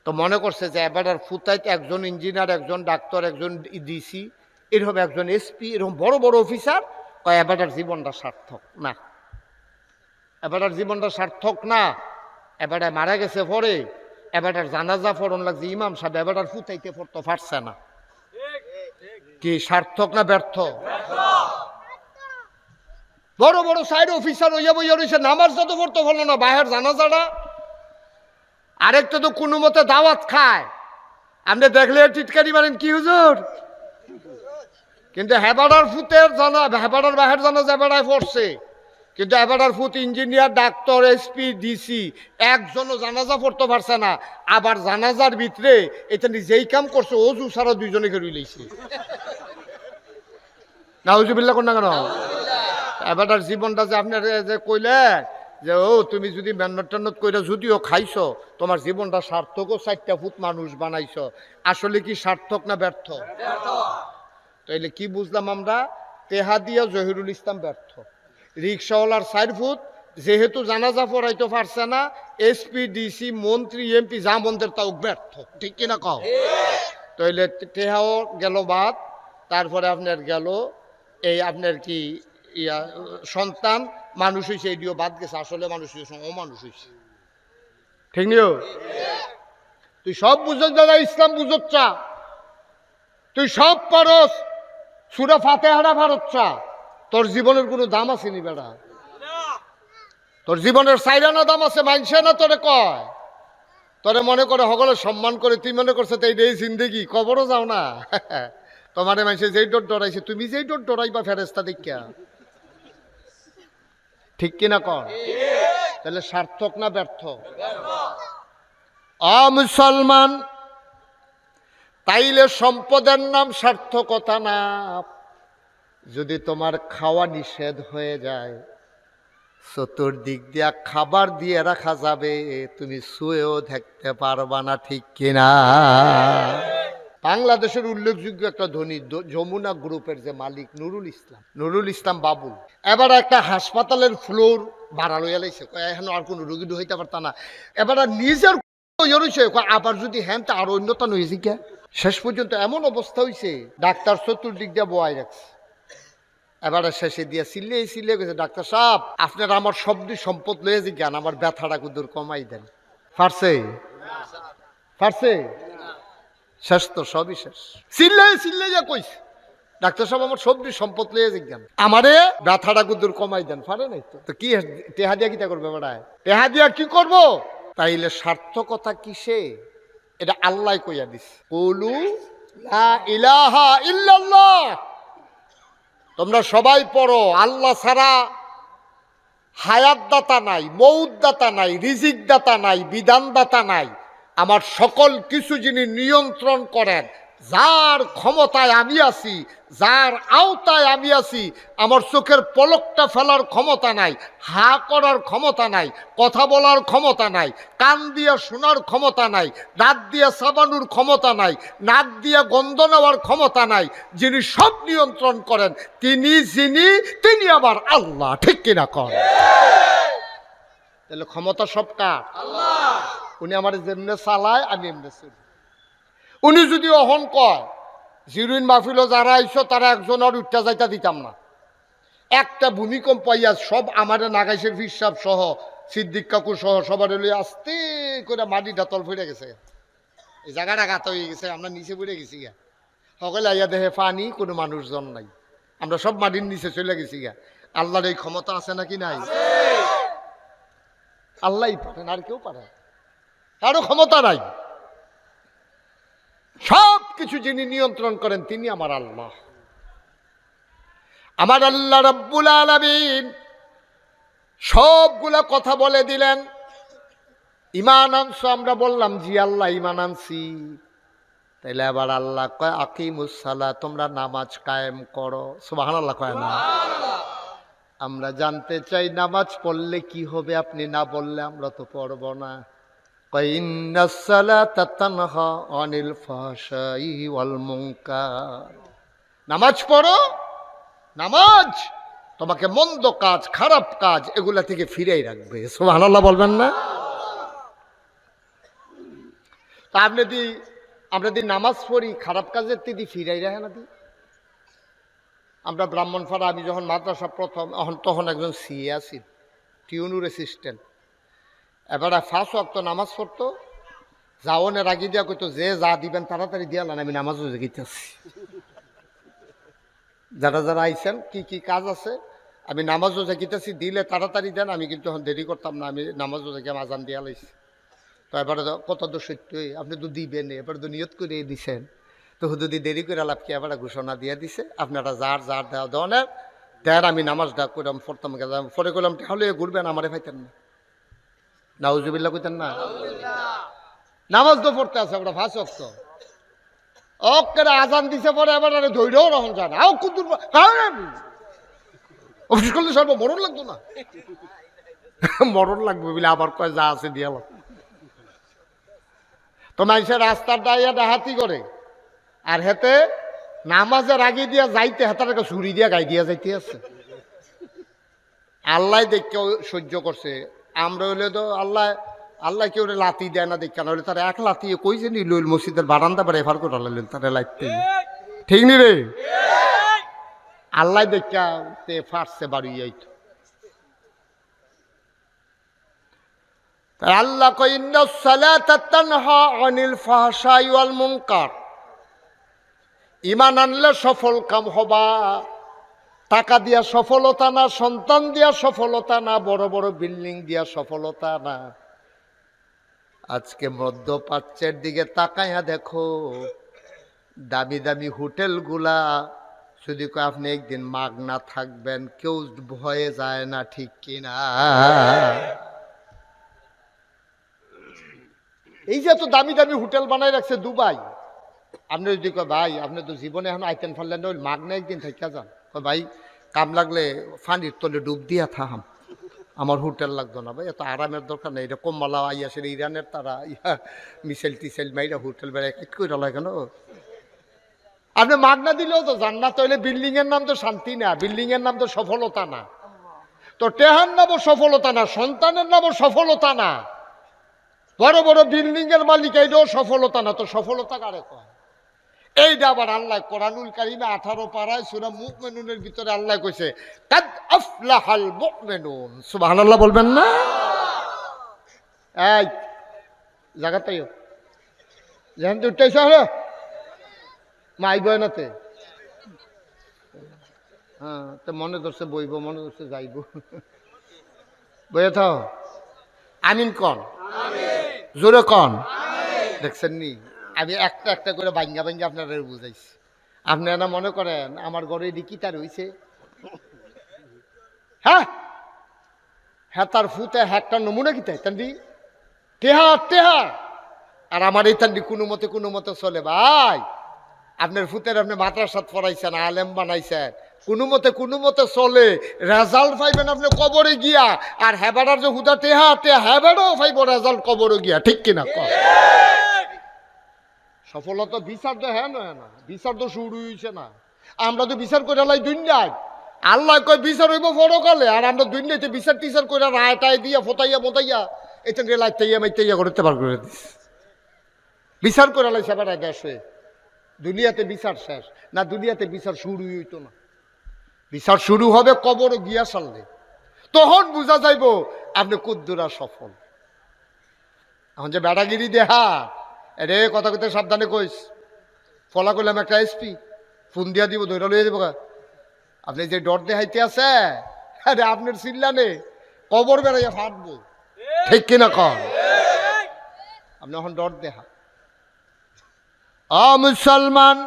তো মনে করছে যে এবার ফুতাইতে একজন ইঞ্জিনিয়ার, একজন ডাক্তার, একজন ডিসি, এরকম একজন এসপি, এরকম বড় বড় অফিসার। কয় এবার জীবনটা সার্থক না, এবার জীবনটা সার্থক না। এবারে মারা গেছে পরে এবার জানাজা পড়ন লাগছে ইমাম সাহেব, এবার ফুতাইতে পড়তে পারছে না। কি সার্থক না ব্যর্থ? বড় বড় সাইড অফিসার হইয়া বইয়া রয়েছে, নামাজ যত পড়তে পারলো না, বাহের জানাজাটা। আরেকটা তো কোনো মতে দাওয়াত খায়, আপনি দেখলে টিটকারি মারেন কি হুজুর। কিন্তু হেবাডার ফুতের হেবাডার বাহের জানাজা এবারায় পড়ছে, কিন্তু এবারার ফুত ইঞ্জিনিয়ার, ডাক্তার, এসপি, ডিসি একজনও জানাজা পড়তে পারছে না। আবার জানাজার ভিতরে এটা যেই কাম করছে অজু সারা দুইজনে রই লইছে। নাউজুবিল্লাহ কোন না কেন? এবারটার জীবনটা যে আপনার যে কইলেন যে ও তুমি যদি মেহনত টেহনত কইরা যদিও খাইছো, তোমার জীবনটা সার্থক, 4টা ফুট মানুষ বানাইছো, আসলে কি সার্থক না ব্যর্থ? তাইলে কি বুঝলাম আমরা? তেহা দিয়া জহিরুল ইসলাম ব্যর্থ। রিক্সাওয়ালার 4 ফুট যেহেতু জানাজা পড়াইতে পারছে না, এসপি, ডিসি, মন্ত্রী, এমপি যা মন্ত্রের তাও ব্যর্থ, ঠিক কিনা কও? তাইলে টেহাও গেল বাদ, তারপরে আপনার গেল এই আপনার কি সন্তান মানুষ হয়েছে, এটিও বাদ গেছে। আসলে মানুষ হয়েছে, অমানুষ হয়েছে, ঠিক নিও? তুই সব বুঝছ দাদা, ইসলাম বুঝচ্ছা, তুই সব পারস, সূরা ফাতিহাটা পারচ্ছা, তোর জীবনের কোনো দাম আছে নি বেটা? তোর জীবনের সাইরানা দাম আছে? মানছে না তোরে কয়, তোরে মনে করে সকলে সম্মান করে, তুই মনে করছে তো এই জিন্দেগি, কবরও যাও না। তোমারে মানুষে যেই ডোর ডরাইছে, তুমি যেই ডোর ডরাইবা ফেরেস্তা দেখিয়া, ঠিক কিনা কর? তাহলে সার্থক না ব্যর্থ? মুসলমান তাইলে সম্পদের নাম সার্থকতা না। যদি তোমার খাওয়া নিষেধ হয়ে যায়, চতুর্দিক দিয়া খাবার দিয়ে রাখা যাবে, তুমি শুয়েও দেখতে পারবা না, ঠিক কিনা? বাংলাদেশের উল্লেখযোগ্য একটা ধনী যমুনা গ্রুপের যে মালিক নুরুল ইসলাম বাবুল, এবার একটা হাসপাতালের ফ্লোর ভাড়া লইয়া লাইছে, এখন আর কোনো রোগী হইতে পারত না। এবার নিজের আবার যদি হ্যাঁ তা আর অন্যতন হয়েছে কে। শেষ পর্যন্ত এমন অবস্থা হয়েছে, ডাক্তার চতুর্দিক দিয়ে বয়াই রাখছে। এবারে শেষে দিয়ে সিলে গেছে, ডাক্তার সাহেব আপনার আমার সবদি সম্পদ লয়ে যে জ্ঞান, আমার ব্যথাটা কুদুর কমাই দেন। পারছে শেষ তো সবই শেষ। সিল্লে যা কইছে, ডাক্তার সাহেব আমার সবদি সম্পদ লয়ে যে জ্ঞান, আমারে ব্যথাটা কুদুর কমাই দেন। পারে নাই তো কি টেহা দিয়া কিটা করবে বেড়ায়, টেহা দিয়া কি করব? তাইলে সার্থকতা কিসে? এটা আল্লাহ কইয়া দিস, কুলু লা ইলাহা ইল্লাল্লাহ। তোমরা সবাই পড়ো, আল্লাহ ছাড়া হায়াত দাতা নাই, মৌত দাতা নাই, রিজিক দাতা নাই, বিধান দাতা নাই। আমার সকল কিছু যিনি নিয়ন্ত্রণ করেন, যার ক্ষমতায় আমি আছি, যার আওতায় আমি আছি, আমার চোখের পলকটা ফেলার ক্ষমতা নাই, হা করার ক্ষমতা নাই, কথা বলার ক্ষমতা নাই, কান দিয়া শোনার ক্ষমতা নাই, দাঁত দিয়া চাবানোর ক্ষমতা নাই, নাক দিয়া গন্ধ নেওয়ার ক্ষমতা নাই। যিনি সব নিয়ন্ত্রণ করেন তিনি আবার আল্লাহ, ঠিক কিনা করেন? তাহলে ক্ষমতা সব কার? আল্লাহ। উনি আমার যেমনে চালায়, আমি এমনি চলি। উনি যদি অহন কয় জিরুইন মাহফিলও যারা আইসো তারা একজনের উঠা যাইতা দিতাম না, একটা ভূমিকম্প পাইয়া সব আমাদের নাগাইশের ফিরসাব সহ সিদ্দিক কাকু সহ সবার লইয়া আস্তে করে মাটিটা তল ফিরে গেছে, এই জায়গাটা গাত হয়ে গেছে, আমরা নিচে পড়ে গেছি গা। সকলে আইয়া দেখে পানি, কোনো মানুষজন নাই, আমরা সব মাটির নিচে চলে গেছি গা। আল্লাহর এই ক্ষমতা আছে নাকি নাই? আল্লাহই পারেন, আর কেউ পারে, কারো ক্ষমতা নাই। সব কিছু যিনি নিয়ন্ত্রণ করেন তিনি আমার আল্লাহ। আমার আল্লাহ রাব্বুল আলামিন সবগুলা কথা বলে দিলেন। ঈমান আনছো? আমরা বললাম জি আল্লাহ ঈমান আনছি। তাইলে আবার আল্লাহ কয় আকিমুস সালাত, তোমরা নামাজ কায়েম করো। সুবহানাল্লাহ কয় না? আমরা জানতে চাই নামাজ পড়লে কি হবে, আপনি না বললে আমরা তো পড়ব না। কয় ইন্নাস সালাতা তানহা আনিল ফাহশাই ওয়াল মুনকার। নামাজ পড়ো, নামাজ তোমাকে মন্দ কাজ, খারাপ কাজ এগুলা থেকে ফিরেই রাখবে। সুবহানাল্লাহ বলবেন না? তা আমরা যদি নামাজ পড়ি, খারাপ কাজের থেকে ফিরাই রাখে না দি। আমরা ব্রাহ্মণপাড়া, আমি যখন মাদ্রাসা প্রথম তখন একজন সিএ আছি, টিউনুর অ্যাসিস্ট্যান্ট। এবার 5 ওয়াক্ত নামাজ পড়তো, যাওনের আগে দিয়া কইতো যে যা দিবেন তাড়াতাড়ি দিয়া না, আমি নামাজও জেগেছি। যারা যারা আইছেন কি কি কাজ আছে, আমি নামাজও জেগেছি, দিলে তাড়াতাড়ি দেন, আমি কিন্তু এখন দেরি করতাম না, আমি নামাজও জেগে আজান দিয়া লাইছি। তো এবারে কত তো সত্যই, আপনি তো দিবেন, এবারে তো নিয়ত করে দিছেন, তো যদি দেরি করে লাভ কি, এবারে ঘোষণা দিয়ে দিছে আপনারা যার যার দেওয়া দেওয়ানের দেন। আমি নামাজটা করলাম, পড়তাম, পরে করলাম, তাহলে ঘুরবেন আমারে পাইতেন না। নাউজুবিল্লাহ কইতেন না? নামাজ তো পড়তে আছে আমরা 5 ওয়াক্ত, ওকে আজান দিছে পরে এবার ধৈর্যও রহন যায় না। অফিস করলে সর্ব মরণ লাগতো না, মরণ লাগবে বলে আবার কয় যা আছে দিয়ালাম। তো মানুষের রাস্তার দাঁড়িয়ে ডাহাতি করে, আর হেতে নামাজের আগে দিয়া যাইতে হাতাটাকে ছুরি দিয়া গাই দিয়া যাইতে আছে। আল্লাহ দেখে সহ্য করছে, আমরা হইলে তো আল্লাহ কেউ লাতি দেয় না দেখে, হলে তারা এক লাতি কই যে নিল মসজিদের বারান্দা বেড়ে এফার করে লাইলেন তারা লাইতে, ঠিক নি রে? আল্লাহ দেখে ফাটছে বাড়ি যাইতো। আল্লাহ কয় ইন্নাস সালাতা তানহা আনিল ফাহশাই ওয়াল মুনকার। ঈমান আনলে সফল কাম হবা। টাকা দিয়া সফলতা না, সন্তান দিয়া সফলতা না, বড় বড় বিল্ডিং দিয়া সফলতা না। আজকে মধ্যপ্রাচ্যের দিকে তাকাইয়া দেখো, দামি দামি হোটেলগুলা যদি কয় আপনি একদিন মাগনা থাকবেন, কেউ ভয়ে যায় না, ঠিক কিনা? এই যে তো দামি দামি হোটেল বানাই রাখছে দুবাই, আপনি যদি কয় ভাই আপনি তো জীবনে এখন আইতেন ফেললেন না, ওই মাগনা একদিন থেকে যান। কয় ভাই কাম লাগলে ফানির তলে ডুব দিয়া থাম, আমার হোটেল লাগতো না ভাই, এত আরামের দরকার নেই। এটা কমলা আইয়াসের ইরানের তারা মিসাইল টিসাইল মাইরা হোটেল বেড়ায় কিট করে লয় কেন? আপনি মাগনা দিলেও তো জান্নাত হইলে বিল্ডিং এর নাম তো শান্তি না, বিল্ডিং এর নাম তো সফলতা না, তো টেহার নামও সফলতা না, সন্তানের নামও সফলতা না, বড় বড় বিল্ডিং এর মালিক এইটাও সফলতা না, তো সফলতা কারে কয়? এইটা আবার আল্লাহ কোরআনুল কারীমে 18 পারায় সূরা মুমিনুনের ভিতরে আল্লাহ কইছে কাদ আফলাহাল মুমিনুন। সুবহানাল্লাহ বলবেন না? এই জায়গাটাইও যেখান থেকে উঠতেছ হলো মাই বয়নাতে, হ্যাঁ তো মনে ধরছে বইব, মনে ধরছে যাইব, বইয়ে থাও। আমিন কন, জোরে কন। দেখছেন নি আমি একটা একটা করে ভাঙ্গা ভাঙ্গা আপনারা বুঝাইছি। আপনারা মনে করেন আমার ঘরে এটি কি তার হইছে? হ্যাঁ হ্যাঁ তার ফুতে একটা নমুনা কি তাই তান্ডি টেহা টেহা, আর আমার এই তান্ডি কোনো মতে চলে। ভাই আপনার ফুতের আপনি মাদ্রাসাত পড়াইছেন, আলেম বানাইছেন, কোনো মতে চলে, রেজাল্ট পাইবেন আপনি কবরে গিয়া, আর হেবাডার যে হুদা টেহা টেহা হেবাডাও পাইব রেজাল্ট কবরে গিয়া, ঠিক কিনা কর? সফলতা বিচার তো হ্যাঁ না, বিচার তো শুরু হয়েছে না। আমরা তো বিচার করে লাই দুনিয়ায়, আল্লাহ কয় বিচার হইব পরকালে, আর আমরা দুনিয়াতে বিচার টিচার করে রায় টায় দিয়া ফোতাইয়া মোতাইয়া এখান থেকে লাইতাইয়া মাইতাইয়া করতে পার করে দিস। বিচার করে লাই সেবাটা দেশে, দুনিয়াতে বিচার শেষ না, দুনিয়াতে বিচার শুরু হইতো না। বিচার শুরু হবে কবর গিয়া সারলে, তখন বুঝা যাইব আপনি কুদ্দুরা সফল। এখন যে বেড়াগিরি দেহা রে কথা কথা সাবধানে কইস, ফলা করলাম একটা এসপি ফোন দিয়া দিব, ধৈর্য লইয়া দিব। আপনি যে ডর দেখাইতে আছে আরে আপনার চিল্লানে কবর বেড়াইয়া ফাটবো, ঠিক কিনা কন? আপনি এখন ডর দেখা মুসলমান।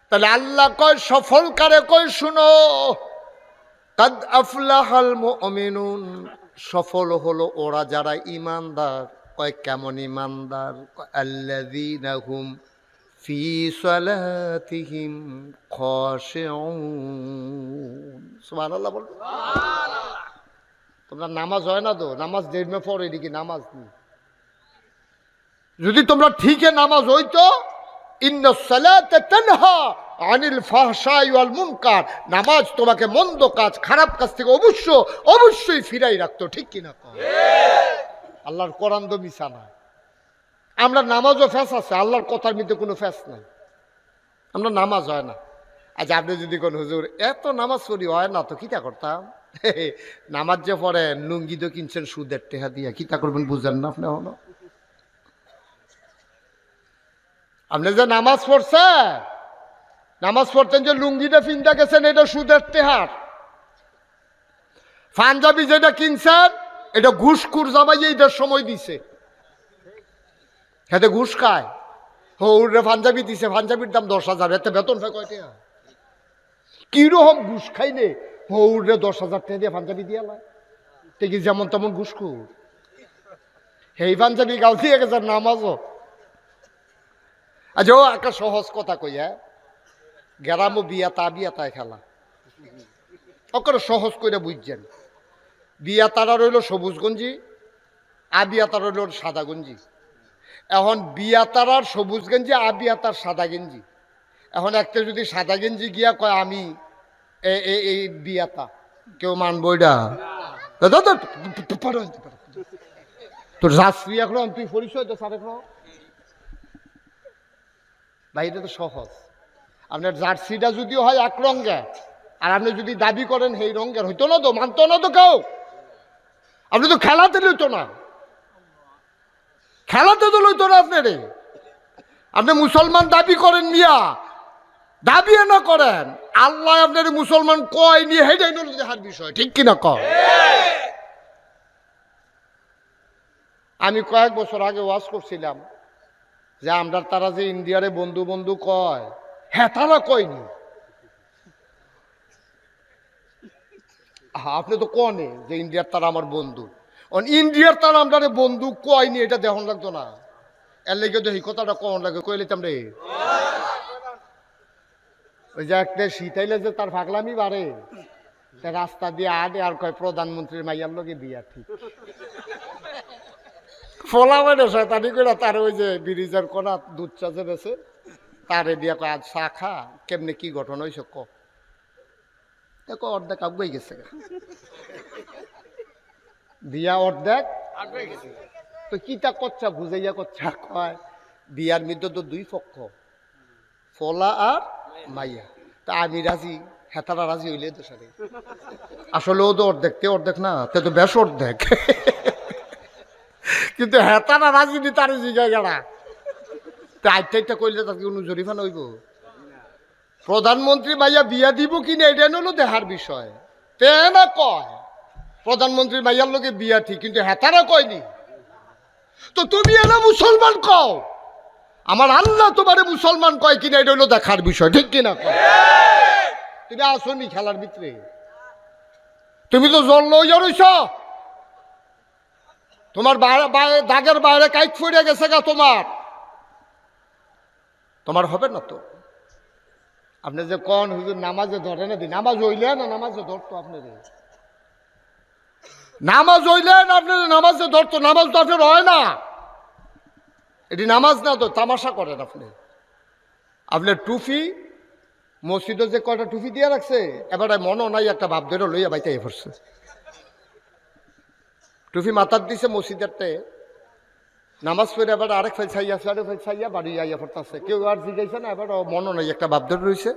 তাহলে আল্লাহ কয় সফল কারে কয় শুনো, কাদ আফলাহাল মুমিনুন, সফল হলো ওরা যারা ইমানদার। কয় কেমন ইমানদার? আল্লাযীনা হুম ফি সালাতিহিম খাশিউন। সুবহানাল্লাহ বল। তোমরা নামাজ হয় না তো, নামাজ দেড়মে পড়ে এদিকে নামাজ নেই। যদি তোমরা ঠিকই নামাজ হইতো, ইন্নাস সালাতা তানহা আনিল ফাহশাই ওয়াল মুনকার, নামাজ তোমাকে মন্দ কাজ খারাপ কাজ থেকে অবশ্যই ফিরাই রাখতো, ঠিক কিনা? আল্লাহর কোরআন তো মিছা না। আমরা নামাজও ফ্যাস আছে, আল্লাহর কথার মধ্যে কোনো ফ্যাস নাই। আমরা নামাজ হয় না। আচ্ছা আপনি যদি কোন হুজুর এত নামাজ পড়ি হয় না তো কিতা করতাম? নামাজ যে পড়েন লুঙ্গি তো কিনছেন সুদের টেহা দিয়া, কিতা করবেন বুঝেন না আপনি? হলো আপনি যে নামাজ পড়তেন যে লুঙ্গিটা পিনটা গেছেন এটা সুদের টেহার, পাঞ্জাবি যেটা কিনছেন এটা ঘুষখুর জামাই এইটার সময় দিছে, খেতে ঘুষ খায়। হৌরে পাঞ্জাবি দিছে, পাঞ্জাবির দাম 10,000, এতে বেতন পায় কয় টাকা? কিরকম ঘুষ খাইলে হৌরে 10,000 টাকা দিয়ে পাঞ্জাবি দিয়ে লাই? ঠিকই যেমন তেমন ঘুষখুর। এই পাঞ্জাবি গাল দিয়ে গেছে নামাজও। আচ্ছা ও একটা সহজ কথা কই, হ্যাঁ গ্রামও বিয়াতায় খেলা ওকে সহজ করে বুঝছেন। বিয়া তারা রইল সবুজ গঞ্জি, আবিয়া তারা রইল সাদা গঞ্জি। এখন বিয়া তারার সবুজ গেঞ্জি, আবিয়া তার সাদা গেঞ্জি। এখন একটা যদি সাদা গেঞ্জি গিয়া কয় আমি এই বিয়াতা, কেউ মানবো এটা? তোর শাস্ত্রী এখন তুই পরিচয় তো সারে ভাই, এটা তো সহজ। আপনার জার্সিটা যদিও হয় এক রঙের, আর আপনি যদি দাবি করেন সেই রঙের, হইতো না তো, মানতো না তো কেউ। আপনি তো খেলাতে লইতো না, খেলাতে তো লইতো না আপনারে। আপনি মুসলমান দাবি করেন মিয়া, দাবি না করেন, আল্লাহ আপনার মুসলমান কয় নিয়ে হেঁটে দেখার বিষয়, ঠিক কিনা কর? আমি কয়েক বছর আগে ওয়াজ করছিলাম যে আমরা তারা যে ইন্ডিয়ারে বন্ধু বন্ধু কয়, হ্যাঁ তারা কয়নি। আপনি তো কনে যে ইন্ডিয়ার তারা আমার বন্ধু, ইন্ডিয়ার তারা আমরা বন্ধু কয়নি, এটা দেখুন লাগতো না। এর লেগে তো এই কথাটা কম লাগে কই লিতাম রে। ওই যে একটা শীতাইলে যে তার ফাগলামি বাড়ে, রাস্তা দিয়ে আটে আর কয় প্রধানমন্ত্রীর মাইয়ার লোকে বিয়া ঠিক। ফলা মানে শয়তানি করে তার ওই যে ব্রিজের কোনা দুধ চা যে বেছে তারে দিয়া কয় আজ চা খা, কেমনে কি ঘটনা হয়েছে ক। দেখো অর্ধেক আগুয়ে গেছে, বিয়া অর্ধেক তো কিতা কচ্ছা বুঝাইয়া কচ্ছা কয় বিয়ার মধ্যে তো দুই পক্ষ, ফলা আর মাইয়া। তা আমি রাজি, হেতারা রাজি হইলে তো সারে আসলে ও তো অর্ধেক, তে অর্ধেক না, তে তো বেশ অর্ধেক। কিন্তু হেতারা রাজি নি তার জিগায় গেড়া আইটা কইলে তার কি কোনো জরিফানা হইব? প্রধানমন্ত্রী মাইয়া বিয়া দিব কিনা এটা হলো দেহার বিষয়। তে না কয় প্রধানমন্ত্রী মাইয়ার লোকে বিয়া ঠিক, কিন্তু হেতারা কয়নি। তো তুমি এলা মুসলমান কও, আমার আল্লাহ তোমারে মুসলমান কয় কিনা এটা হলো দেখার বিষয়, ঠিক কিনা কয়? তুমি আসনি খেলার ভিতরে, তুমি তো জল লইয়া রইছ, তোমার দাগের বাইরে কাইট ফুড়ে গেছে গা, তোমার হবে না তো। আপনি যে কন হুজুর নামাজে ধরে না, নামাজ হইলে না নামাজে ধরতো আপনার, নামাজ হইলে না আপনার নামাজে ধরতো, নামাজ তো আপনার হয় না, এটি নামাজ না তো তামাশা করেন আপনি। আপনার টুপি মসজিদে যে কয়টা টুপি দিয়ে রাখছে, এবারে মনও নাই একটা ভাব ধরে লইয়া বাইতে পড়ছে, টুপি মাথার দিছে মসজিদেরতে, নামাজ পড়ে এবার আরেক ফেল ছাইয়া আরেক ফেল ছাইয়া বাড়ি আইয়া পড়তেছে, কেউ আর জিগাইছে না, এবার মনও নাই একটা ভাব ধরে রয়েছে।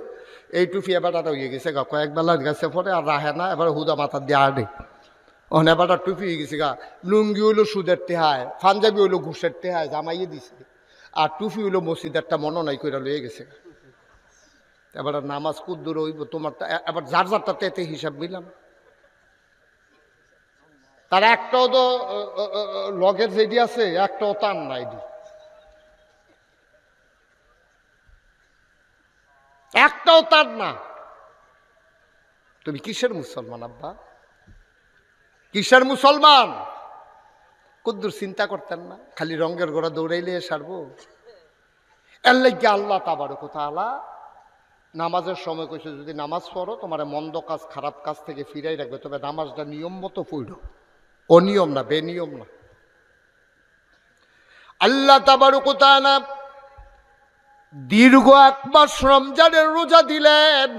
এই টুপি এবার আর হয়ে গেছে গা, কয়েকবেলা গেছে পরে আর রাহে না, এবার হুদা মাথার দিয়ে আড়ে ওখানে এবার টুপি হয়ে গেছে গা। লুঙ্গি হইলো সুদের টেহায়, পাঞ্জাবি হইলো ঘুষের টেহায় জামাইয়ে দিছে, আর টুপি হইলো মসজিদেরটা মনও নাই কইরা লয়ে গেছে। এবার নামাজ কুদ্দুর হইব তোমার, এবার যার যারটাতে এতে হিসাব মিলাম। তার একটাও তো লগের যেটি আছে একটাও তার নাই, একটাও তার না। তুমি কিসের মুসলমান আব্বা, কিসের মুসলমান? কুদ্দুর চিন্তা করতেন না, খালি রঙের গোড়া দৌড়াইলে সারবো। এর লাগে আল্লাহ তাবারক ওয়া তাআলা নামাজের সময় কইছে যদি নামাজ পড়ো তোমার মন্দ কাজ খারাপ কাজ থেকে ফিরাই রাখবে, তবে নামাজটা নিয়ম মতো পড়ো, অনিয়ম না, বেনিয়ম না। আল্লাহ তাবারক ওয়া তাআলা দীর্ঘ 1 মাস রমজানের রোজা দিলেন,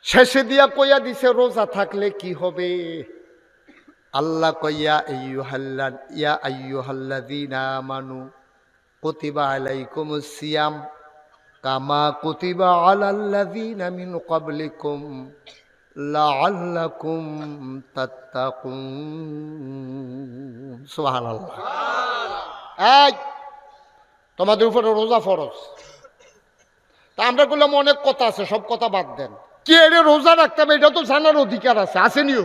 শেষে দিয়া কইয়া দিছে রোজা থাকলে কি হবে। আল্লাহ কইয়া ইয়া আইয়ুহাল্লাযীনা আমানু কুতিবা আলাইকুমুস সিয়াম কামা কুতিবা আলাল্লাযীনা মিন ক্বাবলিকুম লাআল্লাকুম তাত্তাকুন। সুবহানাল্লাহ। এই তোমাদের উপরে রোজা ফরজ। তা আমরা বললাম অনেক কথা আছে, সব কথা বাদ দেন। কে এর রোজা রাখতে হবে এটা তো জানার অধিকার আছে, আসেনিও?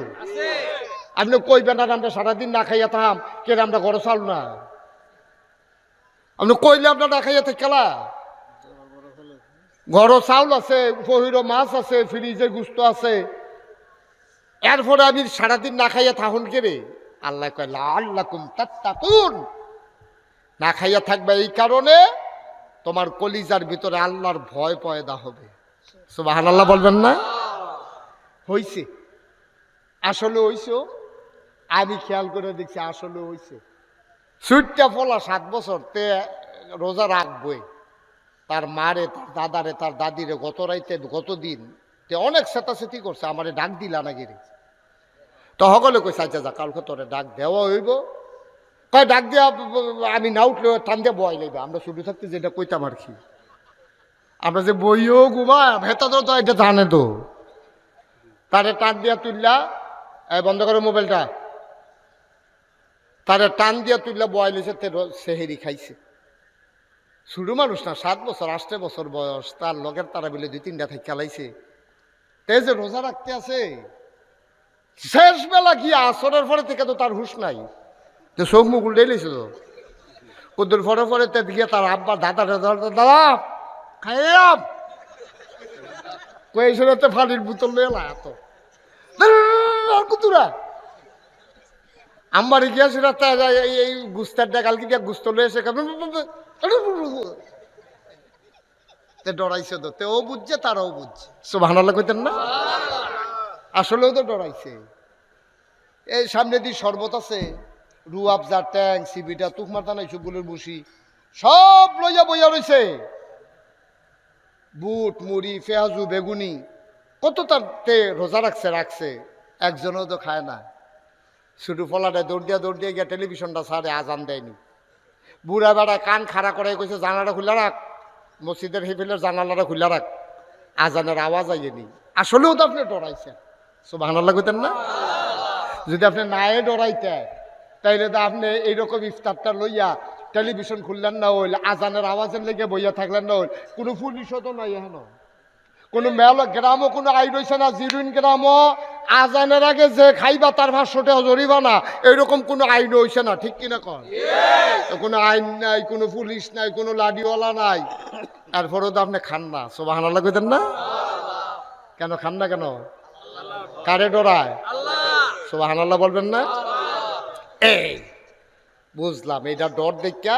আপনি কইবেন আর আমরা সারাদিন না খাইয়া থাম, কে আমরা ঘরে চাল না, আপনি কইলে আপনার না খাইয়া থাকলা, ঘর চাউল আছে, পহির মাছ আছে, ফ্রিজে গুস্ত আছে, এরপরে আমি সারাদিন না খাইয়া থাকুন কে রে? আল্লাহ কয় লাআল্লাকুম তাত্তাকুন, না খাইয়া থাকবে এই কারণে তোমার কলিজার ভিতরে আল্লাহর ভয় পয়দা হবে। সুবহানাল্লাহ বলবেন না? হইছে, আসলে হইছে, আমি খেয়াল করে দেখছি আসলে হইছে। সুইটটা ফলা 7 বছর তে রোজা রাখবই, তার মারে তার দাদারে তার দাদিরে গত রাইতে গত দিন তে অনেক চেতাচেতি করছে, আমারে ডাক দিলা না গিরে। তো সকলে কইছে আচ্ছা যা কালকে তোরে ডাক দেওয়া হইব, কয় ডাক দিয়া আমি না উঠলে টান দিয়ে বয় লইবা। আমরা শুধু থাকতে যেটা কইতাম আর কি, আমরা যে বইও ঘুমা ভেতা তো এটা জানে তো, তারে টান দিয়া তুললা, বন্ধ করো মোবাইলটা, তারে টান দিয়া তুললা বয় লইছে, সেহেরি খাইছে। ছোট মানুষ না, 7 বছর 8 বছর বয়স, তার লগের তারা বিলে 2-3টা থেকে খেলাইছে। তে যে রোজা রাখতে আছে, শেষ বেলা গিয়া আসরের পরে থেকে তো তার হুশ নাই, যে চোখ মুখ উল্টে লেছিল। কদ্দুর পরে পরে তে গিয়া তার আব্বা দাদা দাদা খাইয়াম কয়েছে পানির বোতল মেলা এত কুতুরা আমার গিয়েছিল এই গুস্তার ডাকালকে দিয়ে গুস্ত লয়ে এসে ডরাইছে তো ও বুঝছে তারাও বুঝছে সুবহানাল্লাহ কইতেন না? আসলেও তো ডরাইছে। এই সামনে দিয়ে শরবত আছে, রুয়াবজা, ট্যাং, সিবিটা, তুকমাতা নাই সবগুলোর বসি সব লইয়া বইয়া রয়েছে। বুট, মুড়ি, পেঁয়াজু, বেগুনি কত তারতে রোজা রাখছে একজনও তো খায় না। শুধু ফলাটায় দৌড় দিয়ে গিয়ে টেলিভিশনটা ছাড়ে, আজান দেয়নি। বুড়া বেড়া কান খাড়া করে কইছে জানালা খুলে রাখ, মসজিদের হেফিলের জানালাটা খুলে রাখ, আজানের আওয়াজ আইয়েনি। আসলেও তো আপনি ডরাইছেন সুবহানাল্লাহ কইতেন না? যদি আপনি নায়ে ডরাইতেন তাইলে তো আপনি এইরকম ইফতারটা লইয়া টেলিভিশন খুললেন না, হইল আজানের আওয়াজের লেগে বইয়া থাকলেন না, হইল কোনো পুলিশও তো নাই এখন, কোনো মেল গ্রামও কোনো আই রয়েছে না, জিরুইন গ্রামও আজানের আগে যে খাইবা তার 500 টাকা জরিমানা, এইরকম কোনো আইন হয়েছে না, ঠিক কিনা কন? কোনো আইন নাই, কোনো পুলিশ নাই, কোনো লাডিওয়ালা নাই, তারপরেও তো আপনি খান না সুবহানাল্লাহ কইতেন না? কেন খান না কেন? কারে ডরায়? সুবহানাল্লাহ বলবেন না? এই বুঝলাম, এটা ডর দেখা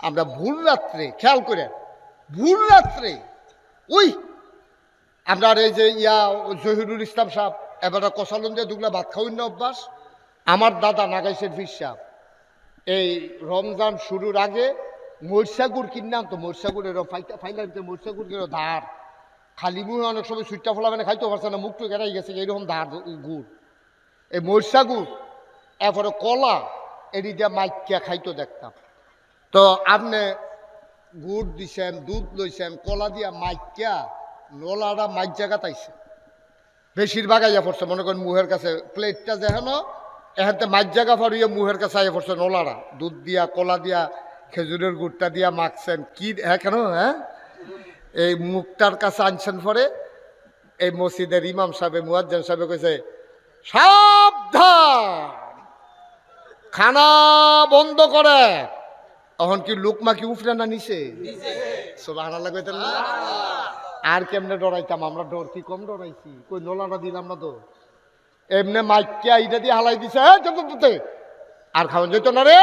আমরা ভুল রাত্রে, খেয়াল করে ভুল রাত্রে ওই আপনার এই যে জহিরুল ইসলাম সাহেব এবার কষালন দিয়ে দুগলা ভাত খাওয়ার না অভ্যাস। আমার দাদা নাগাইশের ফির সাহেব এই রমজান শুরুর আগে মরসাগুড় কিনলাম তো, মরসাগুড় এরকম ফাইলাম মরসাগুড় ধার খালি মুখ অনেক সময় সুইটটা ফোলা মানে খাইতে পারছে না, মুখটু গেড়াই গেছে এইরকম ধার গুড়, এই মরসাগুড় এরপরে কলা এটি দিয়ে মাইকিয়া খাইতো দেখতাম। তো আপনি গুড় দিছেন, দুধ লইছেন, কলা দিয়া মাইকিয়া নলাটা মাইক জায়গা তাইছে বেশিরভাগ আইয়া পড়ছে, মনে করেন মুহের কাছে প্লেটটা যেন এখানতে মাইক জায়গা ফাড়িয়ে মুহের কাছে আইয়া পড়ছে নলাটা, দুধ দিয়া কলা দিয়া খেজুরের গুড়টা দিয়া মাখছেন কি কেন হ্যাঁ এই মুখটার কাছে আনছেন। পরে এই মসজিদের ইমাম সাহেব মুয়াজ্জিন সাহেব কইছে সাবধান খানা বন্ধ করে। এখন কি লোকমা কি উফরে না নিছে? সুবহানাল্লাহ কইতেন না? আর কেমনে ডরাইতাম আমরা, ডর কি কম ডরাইছি? কই নোলাটা দিলাম না তো, এমনি মাইকিয়া এইটা দিয়ে হালাই দিছে আর খাওয়ান যেত না রে,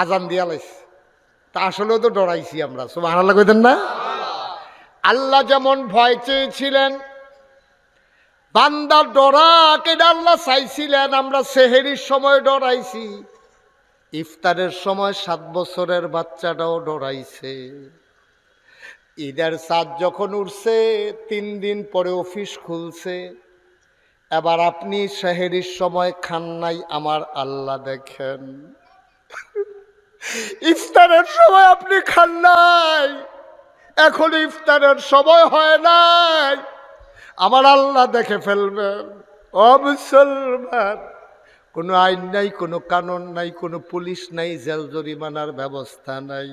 আজান দিয়া লাইছে। তা আসলেও তো ডরাইছি আমরা সুবহানাল্লাহ কইতেন না? আল্লাহ যেমন ভয় চেয়েছিলেন বান্দার ডরা কেডা আল্লাহ চাইছিলেন, আমরা সেহেরির সময় ডরাইছি, ইফতারের সময় 7 বছরের বাচ্চাটাও ডরাইছে। ঈদের চাঁদ যখন উঠছে 3 দিন পরে অফিস খুলছে, এবার আপনি সেহেরির সময় খান নাই, আমার আল্লাহ দেখেন। ইফতারের সময় আপনি খান নাই, এখন ইফতারের সময় হয় নাই, আমার আল্লাহ দেখে ফেলবেন। ও মুসলমান, কোনো আইন নাই, কোনো কানুন নাই, কোনো পুলিশ নাই, জেল জরিমানার ব্যবস্থা নাই,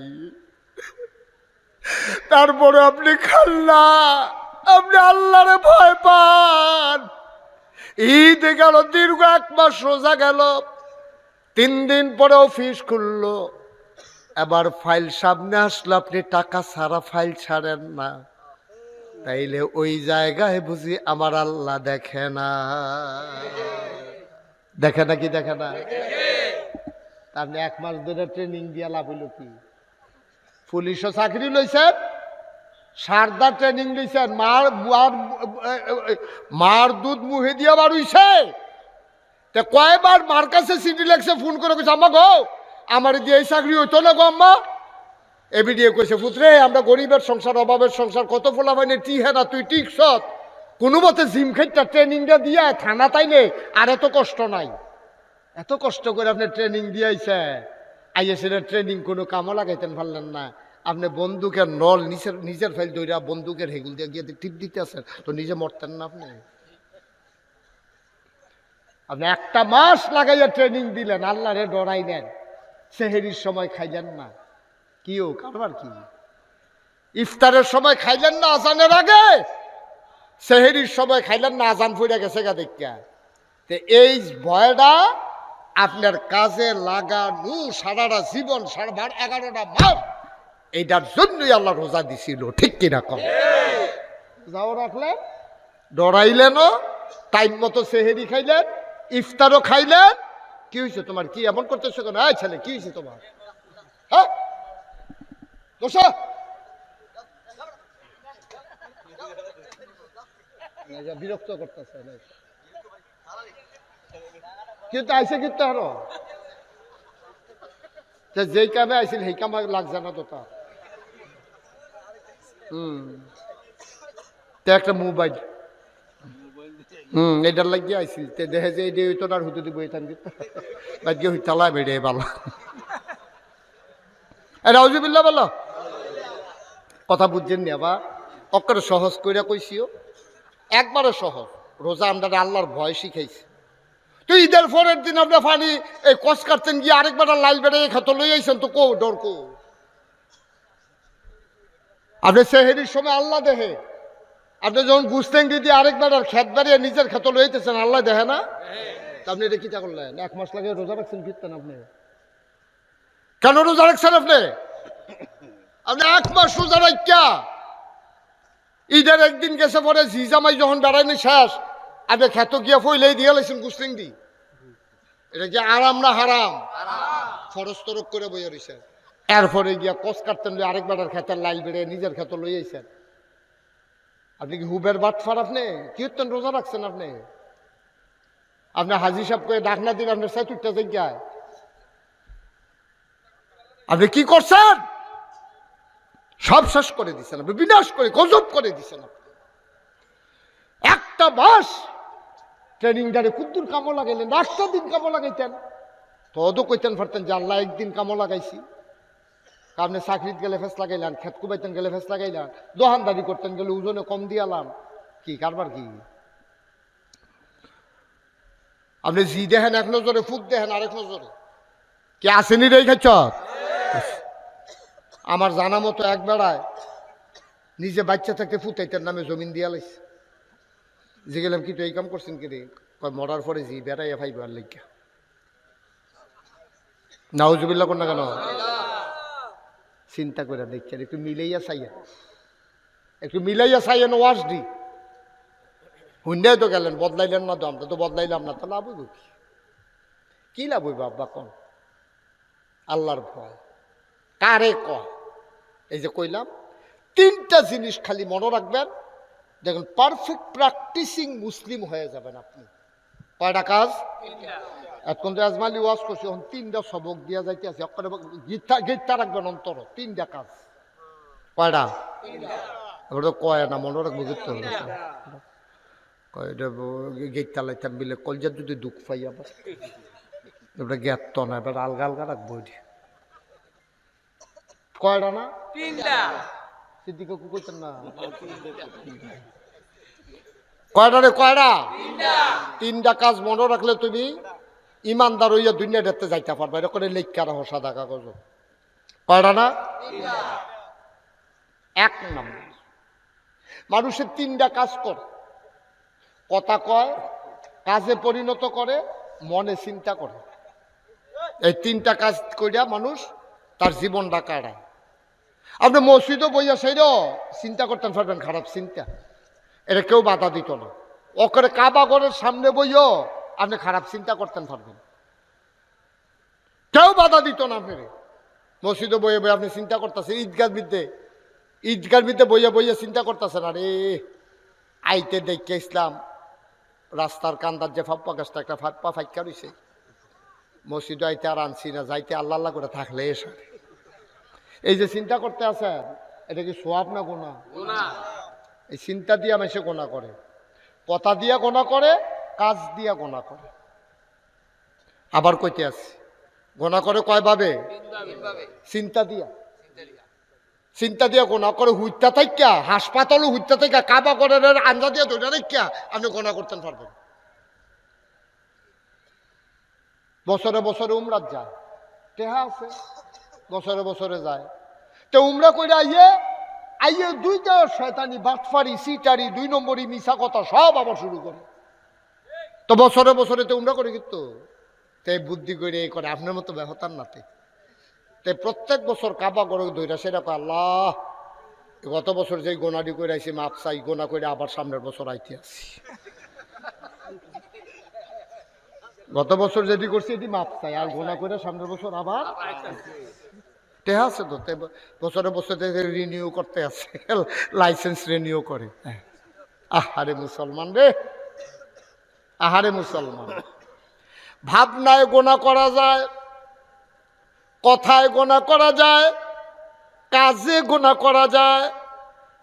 তারপরে আপনি খান না, আপনি আল্লাহরে ভয় পান। ঈদ গেল, দীর্ঘ 1 মাস রোজা গেল, 3 দিন পরে অফিস খুললো, এবার ফাইল সামনে আসলো, আপনি টাকা ছাড়া ফাইল ছাড়েন না, তাইলে ওই জায়গায় বুঝি আমার আল্লাহ দেখে না? দেখে না কি দেখে না? আপনি 1 মাস ধরে ট্রেনিং দিয়া লাভ হইল কি? পুলিশও চাকরি লইছেন, সারদা ট্রেনিং লইছেন, মার দুধ মুহে দিয়া বাড়ুইছে, কয়বার মার কাছে চিঠি লেখছে, ফোন করে কইছে আম্মা গো আমার দিয়ে এই চাকরি হইতো না গো আম্মা। এবিডিএ কইছে পুত্রে আমরা গরিবের সংসার, অভাবের সংসার, কত ফোলা মানে টি হ্যাঁ না তুই টিকস, কোনো মতে জিম খেটটা ট্রেনিংটা দিয়া থানা তাইলে আর এত কষ্ট নাই, এত কষ্ট করে আপনি ট্রেনিং দিয়েছে, আইএসের ট্রেনিং কোনো কামও লাগাইতেন পারলেন না, আপনি বন্দুকের নল নিজের ফাইল দইরা বন্দুকের হেগুল দিয়ে গিয়ে টিপ দিতে আছেন, তো নিজে মরতেন না আপনি? আপনি 1টা মাস লাগাইয়া ট্রেনিং দিলেন, আল্লাহরে ডরাইলেন, সেহেরির সময় খাইলেন না, কিও কারবার কি? ইফতারের সময় খাইলেন না আজানের আগে, সেহেরির সময় খাইলেন না, আজান ফুইরা গেছে গা দেখা। তো এই ভয়টা আপনার কাজে লাগানো সারাটা জীবন, 11.5টা মাস, এইটার জন্যই আল্লাহ রোজা দিছিল, ঠিক কিনা কম? রোজাও রাখলেন, ডরাইলেনও, টাইম মতো সেহেরি খাইলেন, ইফতারও খাইলেন, কি হয়েছে তোমার? কি এমন করতেছো কেন? এই ছেলে, কি হয়েছে তোমার? হ্যাঁ, বসো। বিরক্ত করতেছে কিন্তু আইসে কিন্তু আরো যেই কামে আইছিল সেই কামে লাগছে না তো তার। একটা মোবাইল এটার লাগিয়ে আইছিল দেখে যে এটা হইতো না, হুতো দিব বাকি চালায় বেড়ে ভালো। রাউজুবিল্লাহ বলো, কথা বুঝছেন নি? আবার অক্ষরে সহজ কইরা কইছিও, একবারে সহজ। রোজা আমরা আল্লাহর ভয় শিখাইছি। তো ঈদের পরের দিন আপনার ফানি এই কষ কাটতেন গিয়ে আরেকবার লাইল বেড়ে খেত লই আইছেন, তো কো ডর কো? আপনি সেহেরির সময় আল্লাহ দেহে, আপনি যখন গুস্তেন দিয়ে আরেকবার আর খেত বাড়িয়ে নিজের খেত লইতেছেন, আল্লাহ দেখে না? আপনি এটা কিটা করলেন? 1 মাস লাগে রোজা রাখছেন ফিরতেন আপনি? কেন রোজা রাখছেন আপনি? আপনি 1 মাস রোজা রাখা ঈদের একদিন গেছে পরে জিজামাই যখন বেড়ায়নি শেষ, আপনি খেত গিয়া ফইলেই দিয়ে লাইছেন গুস্তেন দি। এটা কি আরাম না হারাম? ফরজ তরক করে বইয়া রইছেন। এরপরে গিয়া কষ কাটতেন আরেকবার খেতের লাইল বেড়ে নিজের খেত লই আইছেন। আপনি কি হুবের বাটফার? আপনি কীর্তন রোজা রাখছেন? আপনি আপনি হাজি সাহেব করে ডাক না দিন আপনার সাইটুকটা জায়গায় আপনি কি করছেন? সব শেষ করে দিচ্ছেন আপনি, বিনাশ করে গজব করে দিচ্ছেন আপনি। একটা মাস ট্রেনিং ডারে কুদ্দুর কামো লাগাইলেন, 1টা দিন কামো লাগাইতেন তো অদো কইতেন পারতেন যে আল্লাহ একদিন কামো লাগাইছি। আপনি চাকরিত গেলে ফেস লাগাইলেন, খেত কুবাইতেন গেলে ফেস লাগাইলেন, দোকানদারি করতেন গেলে ওজনে কম দিয়ালাম। কি কারবার? কি আপনি জি দেখেন এক নজরে, ফুট দেখেন আরেক নজরে। কে আসেনি রে খাচ্ছ? আমার জানা মতো এক বেড়ায় নিজে বাচ্চা থাকতে ফুটাইতেন নামে জমিন দিয়া লাইছে। যে গেলাম কি তো এই কাম করছেন কি রে? মরার পরে জি বেড়াইয়া ভাই বার লেখা নাউজুবিল্লাহ কোন না কেন? চিন্তা করে দেখছেন, একটু মিলাইয়া চাইয়া, একটু মিলাইয়া চাইয়েন। ওয়াশ দি হুন্ডাই তো গেলেন, বদলাইলেন না তো, আমরা তো বদলাইলাম না, তো লাভ হইব কি? লাভ হইব আব্বা কন? আল্লাহর ভয় কারে কয়? এই যে কইলাম 3টা জিনিস খালি মনে রাখবেন, দেখুন পারফেক্ট প্র্যাকটিসিং মুসলিম হয়ে যাবেন আপনি। কয়টা কাজ? এখন তো আজমালি ওয়াজ করছি, এখন 3টা সবক দিয়া যাইতে আছে। গীতা রাখবেন অন্তর, 3টা কাজ। কয়টা? ওটা কয় না, মনে রাখবো গীত গেট লাইতাম বিলে কলজার যদি দুঃখ পাই আবার ওটা জ্ঞাত তো না, এবার আলগা আলগা রাখবো। কয়টা না? 3টা। সিদ্দিকে কইতেন না কয়টা রে? কয়টা? 3টা কাজ মনে রাখলে তুমি ইমানদার হইয়া দুনিয়া দেখতে যাইতে পারবা। এটা করে লেখা রাখো সাদা কাগজ। কয়টা না? 1 নম্বর, মানুষের 3টা কাজ করে, কথা কয়, কাজে পরিণত করে, মনে চিন্তা করে। এই 3টা কাজ কইরা মানুষ তার জীবনটা কাটায়। আপনি মসজিদও বইয়া সেইও চিন্তা করতেন পারবেন, খারাপ চিন্তা, এটা কেউ বাধা দিত না। ওখানে কাবা ঘরের সামনে বইও আপনি খারাপ চিন্তা করতেন পারবেন, কেউ বাধা দিত না। আপনি মসজিদে বইয়ে বইয়ে আপনি চিন্তা করতেছেন, ঈদগার ভিতরে বইয়া বইয়া চিন্তা করতেছেন, আরে আইতে দেখে ইসলাম রাস্তার কান্দার যে ফাপ্পা গাছটা একটা ফাপ্পা ফাইকা রয়েছে, মসজিদে আইতে আর আনছি না, যাইতে আল্লাহ আল্লাহ করে থাকলে এসে। এই যে চিন্তা করতে আছেন, এটা কি সোয়াব না গোনা? এই চিন্তা দিয়া মেসে গোনা করে, কথা দিয়া গোনা করে, কাজ দিয়া গোনা করে। আবার কইতে আছে, গোনা করে কয়ভাবে? চিন্তা দিয়া, চিন্তা দিয়া গোনা করে। হুইত্যা থাইকা হাসপাতালও হুইত্যা থাইকা কাবা করে আঞ্জা দিয়া ধরে রাখা আপনি গোনা করতেন পারবেন। বছরে বছরে উমরাত যায়, টেহা আছে, বছরে বছরে যায়। তো উমরা কইরা আইয়ে 2টা শয়তানি, বাটফারি, সিটারি, 2 নম্বরই, মিশা কথা সব আবার শুরু করে। তো বছরে বছরে তো উমরা করে কিন্তু তাই বুদ্ধি করে এই করে আপনার মতো ব্যবহার নাতে। তাই প্রত্যেক বছর কাবা করে ধইরা সেটা কয়, আল্লাহ গত বছর যে গোনাডি করে আইসি মাপ চাই, গোনা করে আবার সামনের বছর আইতে আসি। গত বছর যেটি করছি এটি মাপ চাই, আর গোনা করে সামনের বছর আবার টেহা আছে তো, বছরে বছরে রিনিউ করতে আছে, লাইসেন্স রিনিউ করে। আহারে মুসলমান রে, আহারে মুসলমান। ভাবনায় গোনা করা যায়, কথায় গোনা করা যায়, কাজে গোনা করা যায়।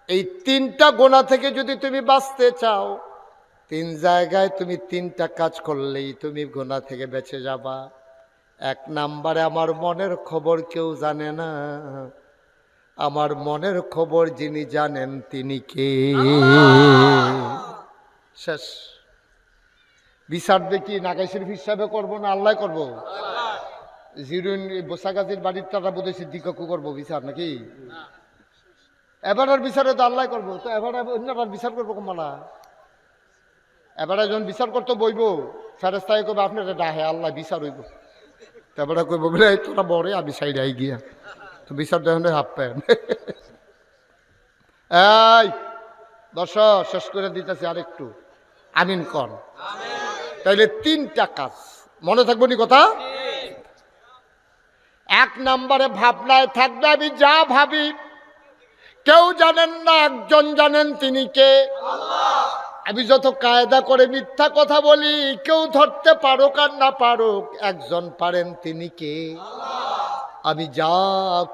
এই তিনটা গোনা থেকে যদি তুমি বাঁচতে চাও, তিন জায়গায় তুমি তিনটা কাজ করলেই তুমি গোনা থেকে বেঁচে যাবা। এক নাম্বারে, আমার মনের খবর কেউ জানে না, আমার মনের খবর যিনি জানেন তিনি কে? শেষ। বিচার দেখি নাগাই শরীফ হিসাবে করবো না আল্লাহ করবো? জিরুন বোসাগাজির বাড়ির তারা বোধহয় সিদ্দিকাকু করবো বিচার নাকি? এবারের বিচারে তো আল্লাহ করবো, তো এবার অন্যরা বিচার করবো কমালা? এবারে যখন বিচার করতে বইব, ফেরেস্তায় কবে আপনার ডাহে আল্লাহ বিচার হইব। তারপরে কইব বলে তোরা বড় আমি সাইড আই গিয়া, তো বিচার দেখুন হাফ প্যান্ট। এই দর্শক শেষ করে দিতেছি আরেকটু, আমিন কর। তাইলে তিনটা কাজ মনে থাকবো নি কথা? এক নম্বরে ভাবনায় থাকবে আমি যা ভাবি কেউ জানেন না, একজন জানেন তিনি কে? আমি যত কায়দা করে মিথ্যা কথা বলি কেউ ধরতে পারুক আর না পারুক, একজন পারেন তিনি কে? আমি যা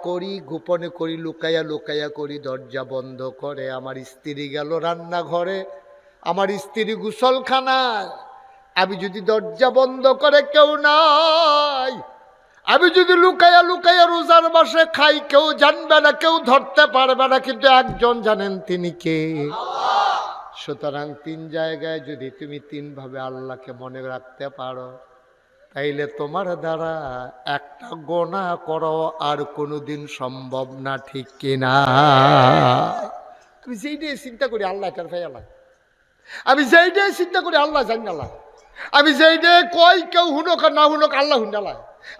করি গোপনে করি, লুকাইয়া লুকাইয়া করি, দরজা বন্ধ করে। আমার স্ত্রী গেল রান্নাঘরে, আমার স্ত্রী গোসলখানায়, আমি যদি দরজা বন্ধ করে কেউ নাই, আমি যদি লুকাইয়া লুকাইয়া রোজার মাসে খাই, কেউ জানবে না, কেউ ধরতে পারবে না, কিন্তু একজন জানেন তিনি কে? সুতরাং তিন জায়গায় যদি তুমি তিনভাবে আল্লাহকে মনে রাখতে পারো, তাইলে তোমার দ্বারা একটা গোনা করো আর কোনোদিন সম্ভব না, ঠিক কিনা? আমি যেইটাই চিন্তা করি আল্লাহ এটার ফেয়ালা, আমি যেইটাই চিন্তা করি আল্লাহ জানালা, আমি যেইটাই কই কেউ হুনক আর না হুনক আল্লাহ হুন্ডালা,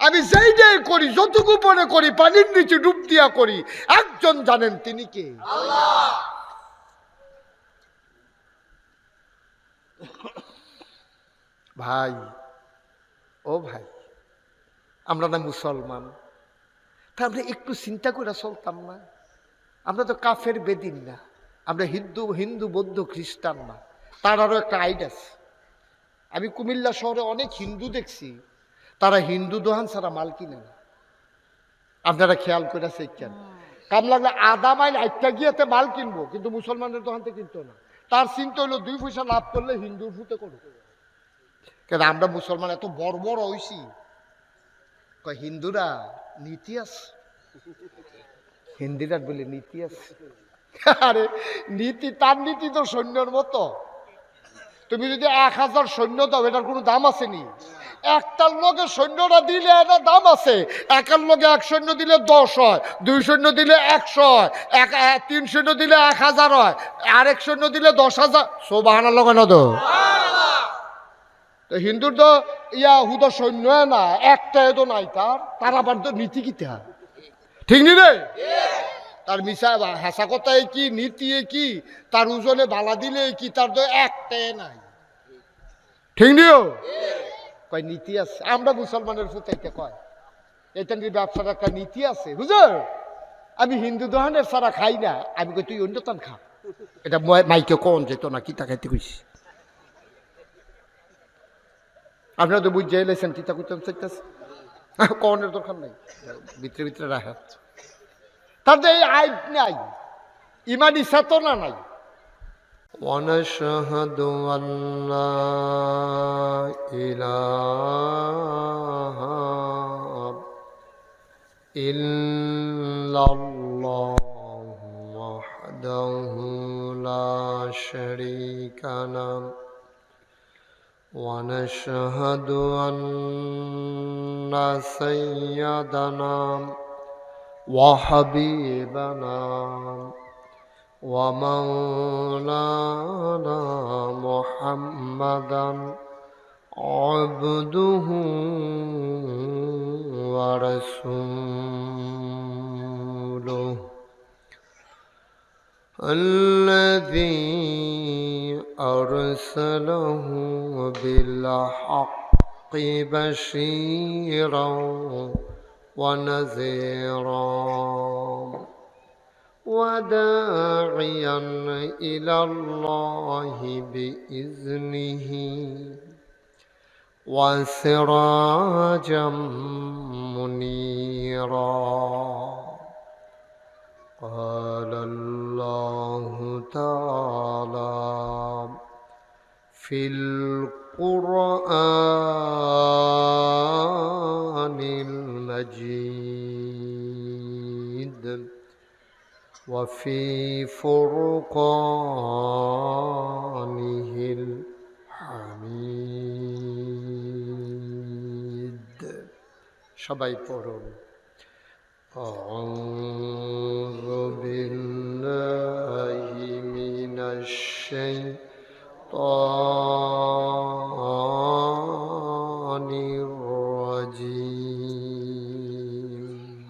আমি যেইটাই করি যত গোপনে করি পানির নিচে ডুব দিয়া করি, একজন জানেন তিনি কে? আল্লাহ। ভাই, ও ভাই, আমরা না মুসলমান, তা আমরা একটু চিন্তা করে চলতাম না? আমরা তো কাফের বেদিন না, আমরা হিন্দু বৌদ্ধ খ্রিস্টান না, তার আরও একটা আইড আছে। আমি কুমিল্লা শহরে অনেক হিন্দু দেখছি, তারা হিন্দু দোকান ছাড়া মাল কিনে না। আপনারা খেয়াল করে কেন? কাম লাগলে আধা মাইল আটটা গিয়েতে মাল কিনবো, কিন্তু মুসলমানের দোকান থেকে কিনতো না। তার চিন্তা হলো 2 পয়সা লাভ করলে হিন্দুর ফুটে করো। কেন আমরা মুসলমান এত বড় বড় হইছি? হিন্দুরা নীতি আছে, হিন্দিরা বলে নীতি আছে। আরে নীতি, তার নীতি তো সৈন্যর মতো। তুমি যদি 1000 সৈন্য দাও, এটার কোনো দাম আছে নি? একটার লোকে সৈন্যরা দিলে এটা দাম আছে। একার লোকে 1 সৈন্য দিলে 10 হয়, 2 সৈন্য দিলে 100 হয়, 3 সৈন্য দিলে 1000 হয়, আরেক সৈন্য দিলে 10,000। সুবহানাল্লাহ কেন তো? হিন্দুর তো হুদা সৈন্য না, একটা তো নাই, তার আবার তো নীতি কিতে হয়, ঠিক নি রে? তার মিশা হাসা কথায় কি, নীতি কি, তার ওজনে বালা দিলে কি, তার তো একটাই নাই, ঠিক নিও? কয় নীতি আছে। আমরা মুসলমানের ফুটাইতে কয় এটা নিয়ে ব্যবসার একটা নীতি আছে, বুঝো? আমি হিন্দু দোকানের ছাড়া খাই না, আমি কই তুই অন্য তান খা। এটা মাইকে কোন যেত না, কি তা খাইতে কইছি? আপনারা তো বুঝে এলেছেন কি তা কইতাম চাইতেছে, কোনের দরকার নাই, ভিতরে ভিতরে রাখা। তাদের এই আইন নাই, ইমানি চেতনা নাই। ونشهد أن لا إله إلا الله وحده لا شريك له ونشهد أن سيدنا وحبيبنا ومولانا محمدا عبده ورسوله الذي أرسله بالحق بشيرا ونذيرا وداعيا إلى الله بإذنه وسراجا منيرا قال الله تعالى في القرآن المجيد وفي فرقانه الحميد সবাই পড়ুন أعوذ بالله من الشيطان الرجيم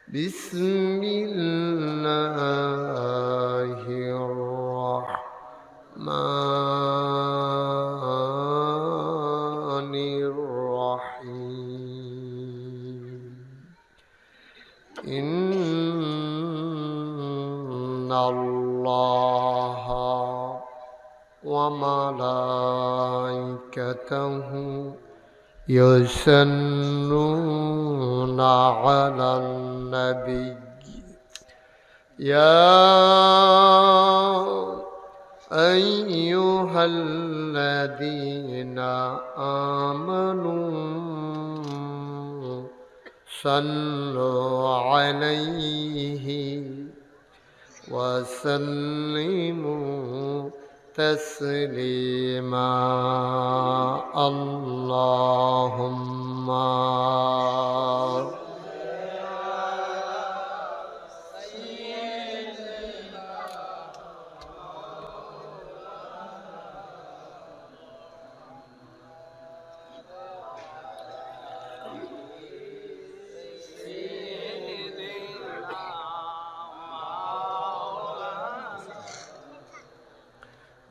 بسم الله الرحمن الرحيم إن الله وملائكته يصلون على النبي يا أيها الذين آمنوا صلوا عليه وسلموا تسليما اللهم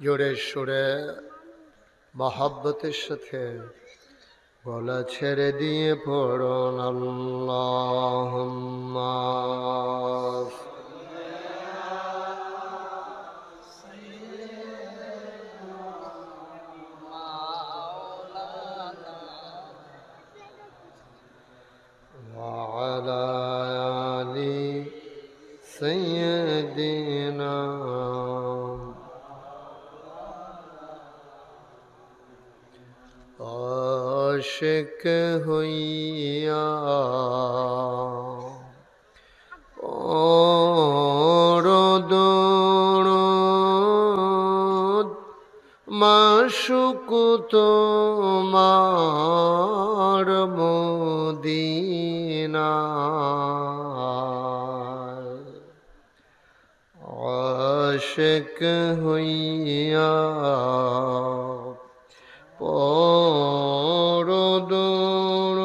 জোরে সুরে মহব্বতের সাথে গলা ছেড়ে দিয়ে পড়ুন আল্লাহুম্মা ওয়া আলা আলি সাইয়্যিদিনা আশিক হইয়া দরুদ মাশুক তোমার মদিনা আশিক হইয়া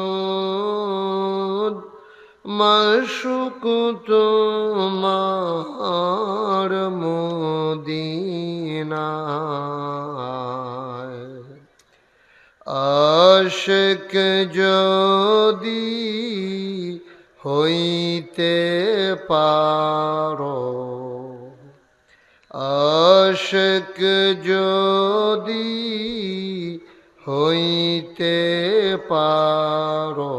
দরুদ মাশুক তোমার মদিনা আশিক যদি হইতে পারো আশিক যদি হইতে পারো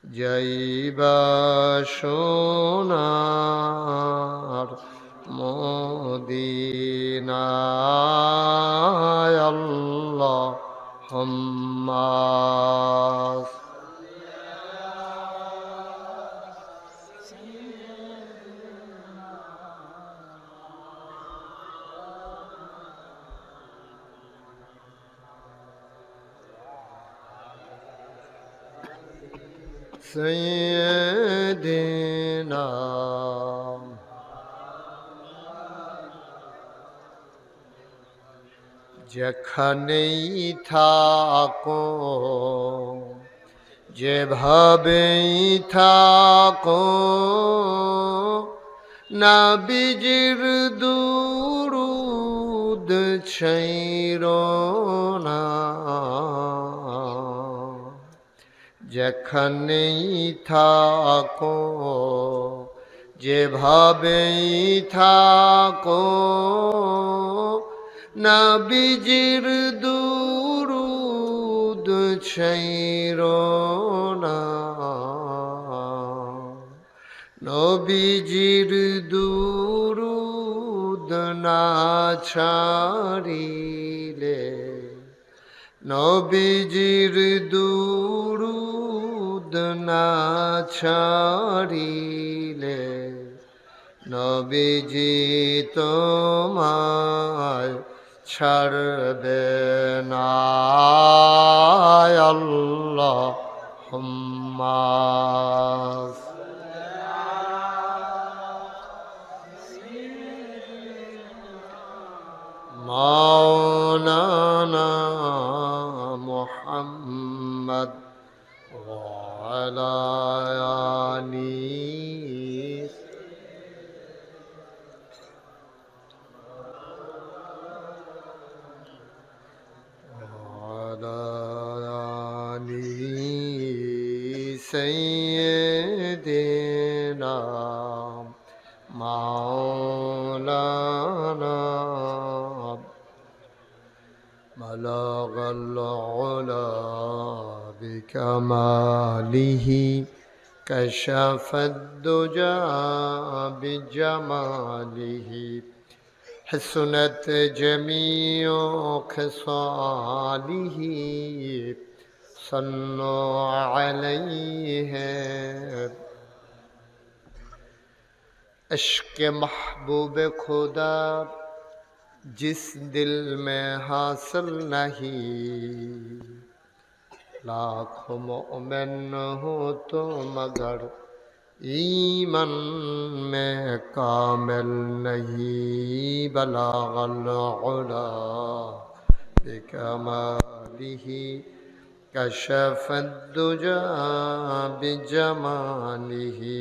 যাইবা সোনার মদিনায় আল্লাহুম্মা সাইয়্যিদিনা যেখানেই থাকো যেভাবেই থাকো নবীজির দুরূদ ছাইরো না, যেখানেই থাকো যেভাবেই থাকো, নবীজির দুরূদ ছাইরো না, নবীজির দুরূদ না ছাড়িলে, নবীজির দুরূদ না ছাড়িলে, নবীজি তোমায় ছাড়বে না। আল্লাহুম্মা মাওলানা মুহাম্মদ ওয়া আলা আলিহি سيدنا مولانا بلغ العلا بكماله، كشف الدجى بجماله، حسنت جميع خصاله، صلوا عليه۔ عشق محبوب خدا जिस दिल में हासिल नहीं, लाखों मोमिन हो तो मगर ईमान में कामिल नहीं। बलागल उला बिकमालिही, कशफद दुजा बिजमालिही,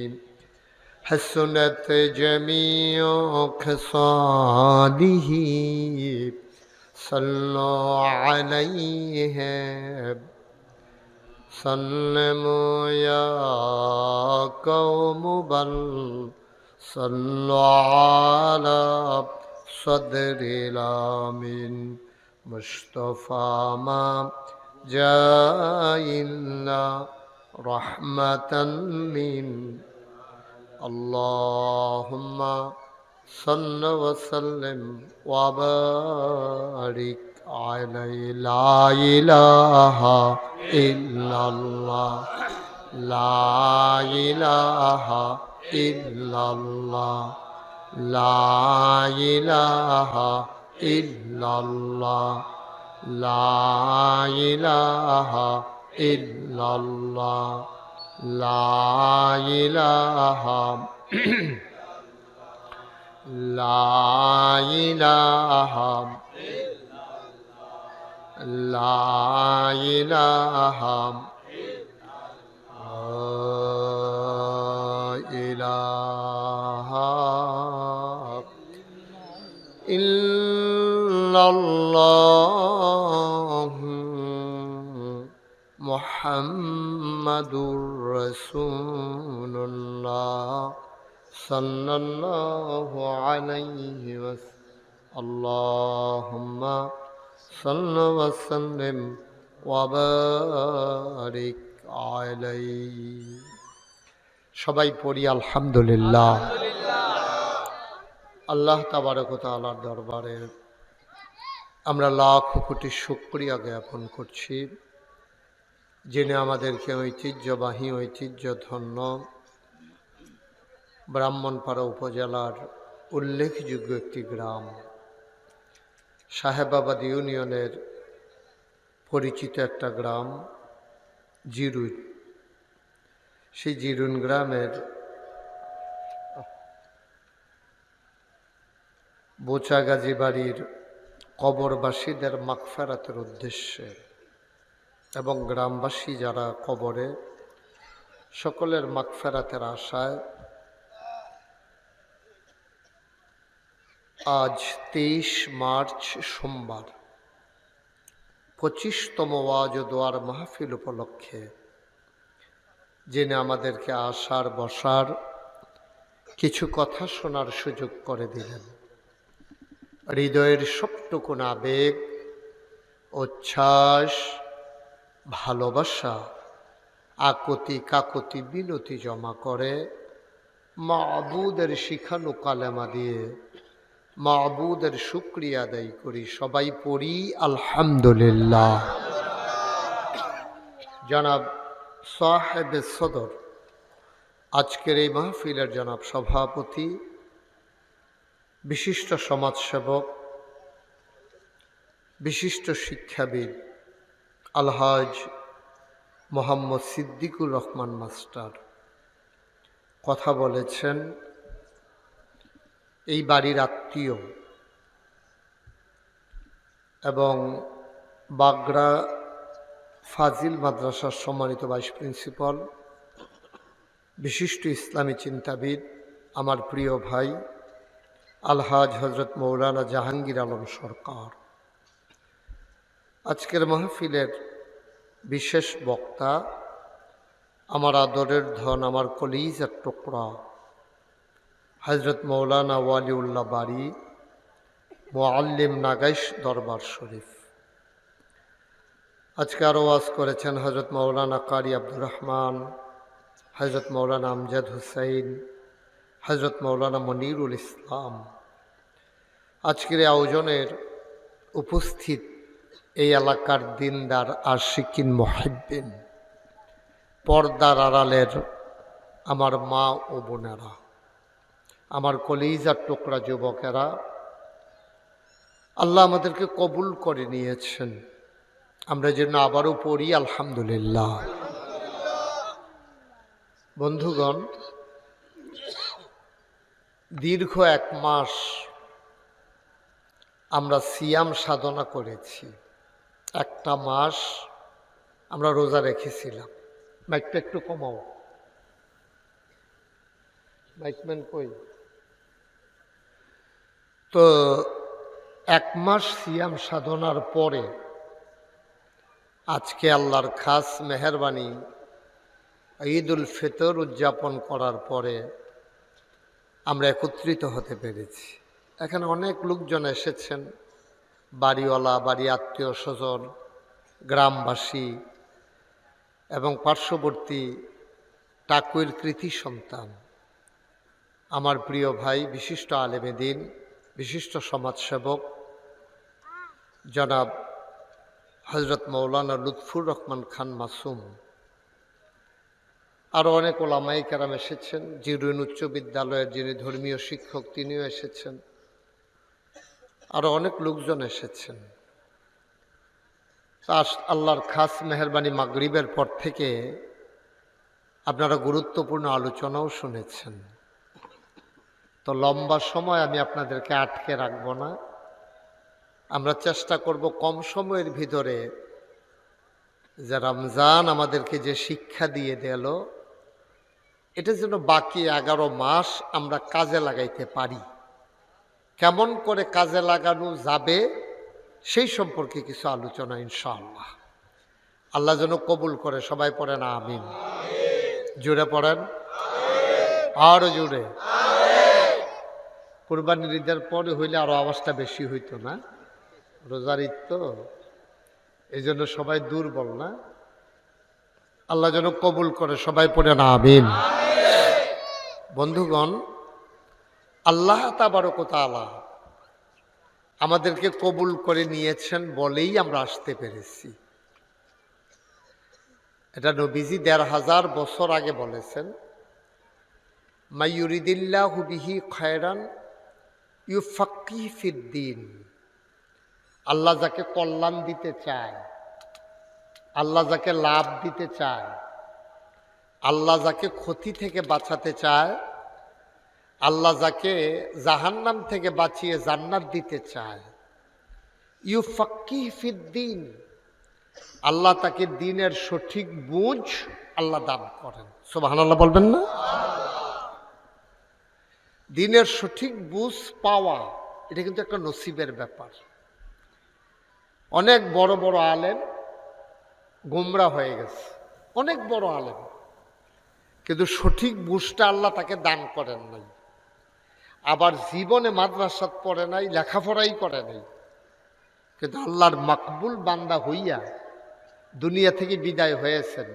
हसनत जमीओ खसालिही, सल्लो अलैहि सल्लमू या कौम बल, सल्लो अला सदरिल आमीन, मुस्तफा मा जाइल्ला रहमतन मिन। अल्लाहुम्मा सल्ल व सल्लिम व बारिक अलैहि। ला इलाहा इल्लल्लाह, ला इलाहा इल्लल्लाह, ला इलाहा इल्लल्लाह, ला इलाहा इल्लल्लाह, ला इलाहा ला इलाहा ला इलाहा इलाहा इल्लल्लाह मुहम्मदुर रसूलुल्लाह सल्लल्लाहु अलैहि वसल्लम। अल्लाहुम्मा सल्लि व सल्लिम व बारिक अलैहि। সবাই পড়ি আলহামদুলিল্লাহ। আল্লাহ তাবারক ওয়া তাআলার দরবারে আমরা লাখ কোটি শুকরিয়া জ্ঞাপন করছি, যিনি আমাদেরকে ঐতিহ্যবাহী ঐতিহ্যধন্য ব্রাহ্মণপাড়া উপজেলার উল্লেখযোগ্য একটি গ্রাম সাহেবাবাদ ইউনিয়নের পরিচিত একটা গ্রাম জিরুন, সেই জিরুন গ্রামের বোচাগাজী বাড়ির কবরবাসীদের মাগফিরাতের উদ্দেশ্যে এবং গ্রামবাসী যারা কবরে সকলের মাগফিরাতের আশায় আজ 23 মার্চ সোমবার 25তম ওয়াজ ও দোয়ার মাহফিল উপলক্ষে যিনি আমাদেরকে আসার বসার কিছু কথা শোনার সুযোগ করে দিলেন। হৃদয়ের সবটুকুন আবেগ, উচ্ছ্বাস, ভালোবাসা, আকুতি কাকুতি বিনতি জমা করে মাবুদের শিখানো কালেমা দিয়ে মাবুদের শুকরিয়া আদায় করি। সবাই পড়ি আলহামদুলিল্লাহ। জনাব সাহেব সদর, আজকের এই মাহফিলের জনাব সভাপতি, বিশিষ্ট সমাজসেবক, বিশিষ্ট শিক্ষাবিদ আলহাজ মোহাম্মদ সিদ্দিকুর রহমান মাস্টার কথা বলেছেন। এই বাড়ির আত্মীয় এবং বাগড়া ফাজিল মাদ্রাসার সম্মানিত ভাইস প্রিন্সিপাল, বিশিষ্ট ইসলামী চিন্তাবিদ, আমার প্রিয় ভাই আলহাজ হজরত মৌলানা জাহাঙ্গীর আলম সরকার। আজকের মাহফিলের বিশেষ বক্তা আমার আদরের ধন, আমার কলিজার টুকরা হজরত মৌলানা ওয়ালিউল্লাহ বাড়ি মুআল্লিম নাগাইশ দরবার শরীফ। আজকে আরও ওয়াজ করেছেন হজরত মৌলানা কারি আব্দুর রহমান, হজরত মৌলানা আমজাদ হুসাইন, হজরত মৌলানা মনিরুল ইসলাম। আজকের এই আয়োজনের উপস্থিত এই এলাকার দিনদার আশিকিন মুহিব্বিন, পর্দার আড়ালের আমার মা ও বোনেরা, আমার কলিজার টুকরা যুবকেরা, আল্লাহ আমাদেরকে কবুল করে নিয়েছেন। আমরা যেন আবারও পড়ি আলহামদুলিল্লাহ। বন্ধুগণ, দীর্ঘ 1 মাস আমরা সিয়াম সাধনা করেছি। 1টা মাস আমরা রোজা রেখেছিলাম। মাইকটা একটু কমাও, মাইকম্যান কই? তো 1 মাস সিয়াম সাধনার পরে আজকে আল্লাহর খাস মেহেরবানি ঈদ উল ফিতর উদযাপন করার পরে আমরা একত্রিত হতে পেরেছি। এখানে অনেক লোকজন এসেছেন, বাড়িওয়ালা, বাড়ি আত্মীয় স্বজন, গ্রামবাসী এবং পার্শ্ববর্তী টাকুইর কৃতি সন্তান, আমার প্রিয় ভাই বিশিষ্ট আলেমে দ্বীন, বিশিষ্ট সমাজসেবক জনাব হজরত মৌলানা লুৎফুর রহমান খান মাসুম, আরও অনেক ওলামায়ে কেরাম এসেছেন। জিরুইন উচ্চ বিদ্যালয়ের যিনি ধর্মীয় শিক্ষক তিনিও এসেছেন, আরও অনেক লোকজন এসেছেন। আল্লাহর খাস মেহেরবানি মাগরিবের পর থেকে আপনারা গুরুত্বপূর্ণ আলোচনাও শুনেছেন। তো লম্বা সময় আমি আপনাদেরকে আটকে রাখব না। আমরা চেষ্টা করব কম সময়ের ভিতরে যে রমজান আমাদেরকে যে শিক্ষা দিয়ে দিল, এটা যেন বাকি 11 মাস আমরা কাজে লাগাইতে পারি। কেমন করে কাজে লাগানো যাবে সেই সম্পর্কে কিছু আলোচনা ইনশাআল্লাহ। আল্লাহ যেন কবুল করে। সবাই পড়েন আমিন। জোরে পড়েন, আরো জোরে। কুরবানির ঈদের পরে হইলে আরো আওয়াজটা বেশি হইতো না? রোজার ঈদ তো, এই জন্য সবাই দুর্বল না? আল্লাহ যেন কবুল করে। সবাই পড়েন আমিন। বন্ধুগণ, আল্লাহ তাবারক ওয়া তাআলা আমাদেরকে কবুল করে নিয়েছেন বলেই আমরা আসতে পেরেছি। এটা নবীজি ১৫০০ বছর আগে বলেছেন, মাইয়ুরিদিল্লাহু বিহি খায়রান ইউফাক্কিহু ফিদ্দীন। আল্লাহ যাকে কল্যাণ দিতে চায়, আল্লাহ যাকে লাভ দিতে চায়, আল্লাহ যাকে ক্ষতি থেকে বাঁচাতে চায়, আল্লাহ যাকে জাহান্নাম থেকে বাঁচিয়ে জান্নাত দিতে চায়, ইউফাক্কিহু ফিদ্দীন, আল্লাহ তাকে দ্বীনের সঠিক বুঝ আল্লাহ দান করেন। সুবহানাল্লাহ বলবেন না? দ্বীনের সঠিক বুঝ পাওয়া এটা কিন্তু একটা নসিবের ব্যাপার। অনেক বড় বড় আলেম গোমরা হয়ে গেছে, অনেক বড় আলেম, কিন্তু সঠিক বুঝটা আল্লাহ তাকে দান করেন নাই। আবার জীবনে মাদ্রাসাত পড়ে নাই, লেখাপড়াই করে নাই, কিন্তু আল্লাহর মাকবুল বান্দা হইয়া দুনিয়া থেকে বিদায় হয়েছেন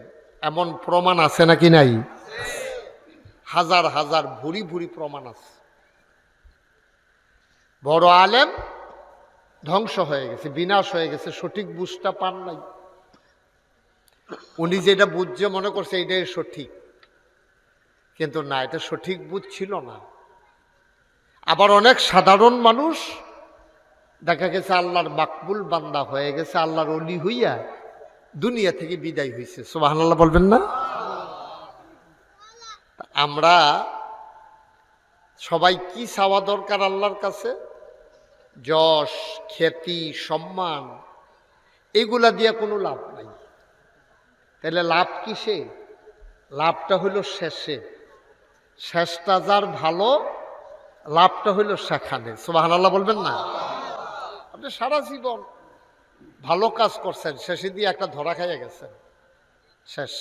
এমন প্রমাণ আছে নাকি নাই? হাজার হাজার ভুরি ভুরি প্রমাণ আছে। বড় আলেম ধ্বংস হয়ে গেছে, বিনাশ হয়ে গেছে, সঠিক বুঝটা পান নাই। উনি যেটা বুঝছে মনে করছে এটাই সঠিক, কিন্তু না, এটা সঠিক বুঝ ছিল না। আবার অনেক সাধারণ মানুষ দেখা গেছে আল্লাহর মাকবুল বান্দা হয়ে গেছে, আল্লাহর ওলি হইয়া দুনিয়া থেকে বিদায় হয়েছে। সুবহানাল্লাহ বলবেন না? আমরা সবাই কি চাওয়া দরকার আল্লাহর কাছে? যশ, খ্যাতি, সম্মান, এগুলা দিয়ে কোনো লাভ নাই। তাহলে লাভ কিসে? লাভটা হইল শেষে, শেষটা যার ভালো, লাভটা হইল সেখানে। সুবহানাল্লাহ বলবেন না? আপনি সারা জীবন ভালো কাজ করছেন, শেষে দিয়ে একটা ধরা খাইয়া গেছেন, শেষ।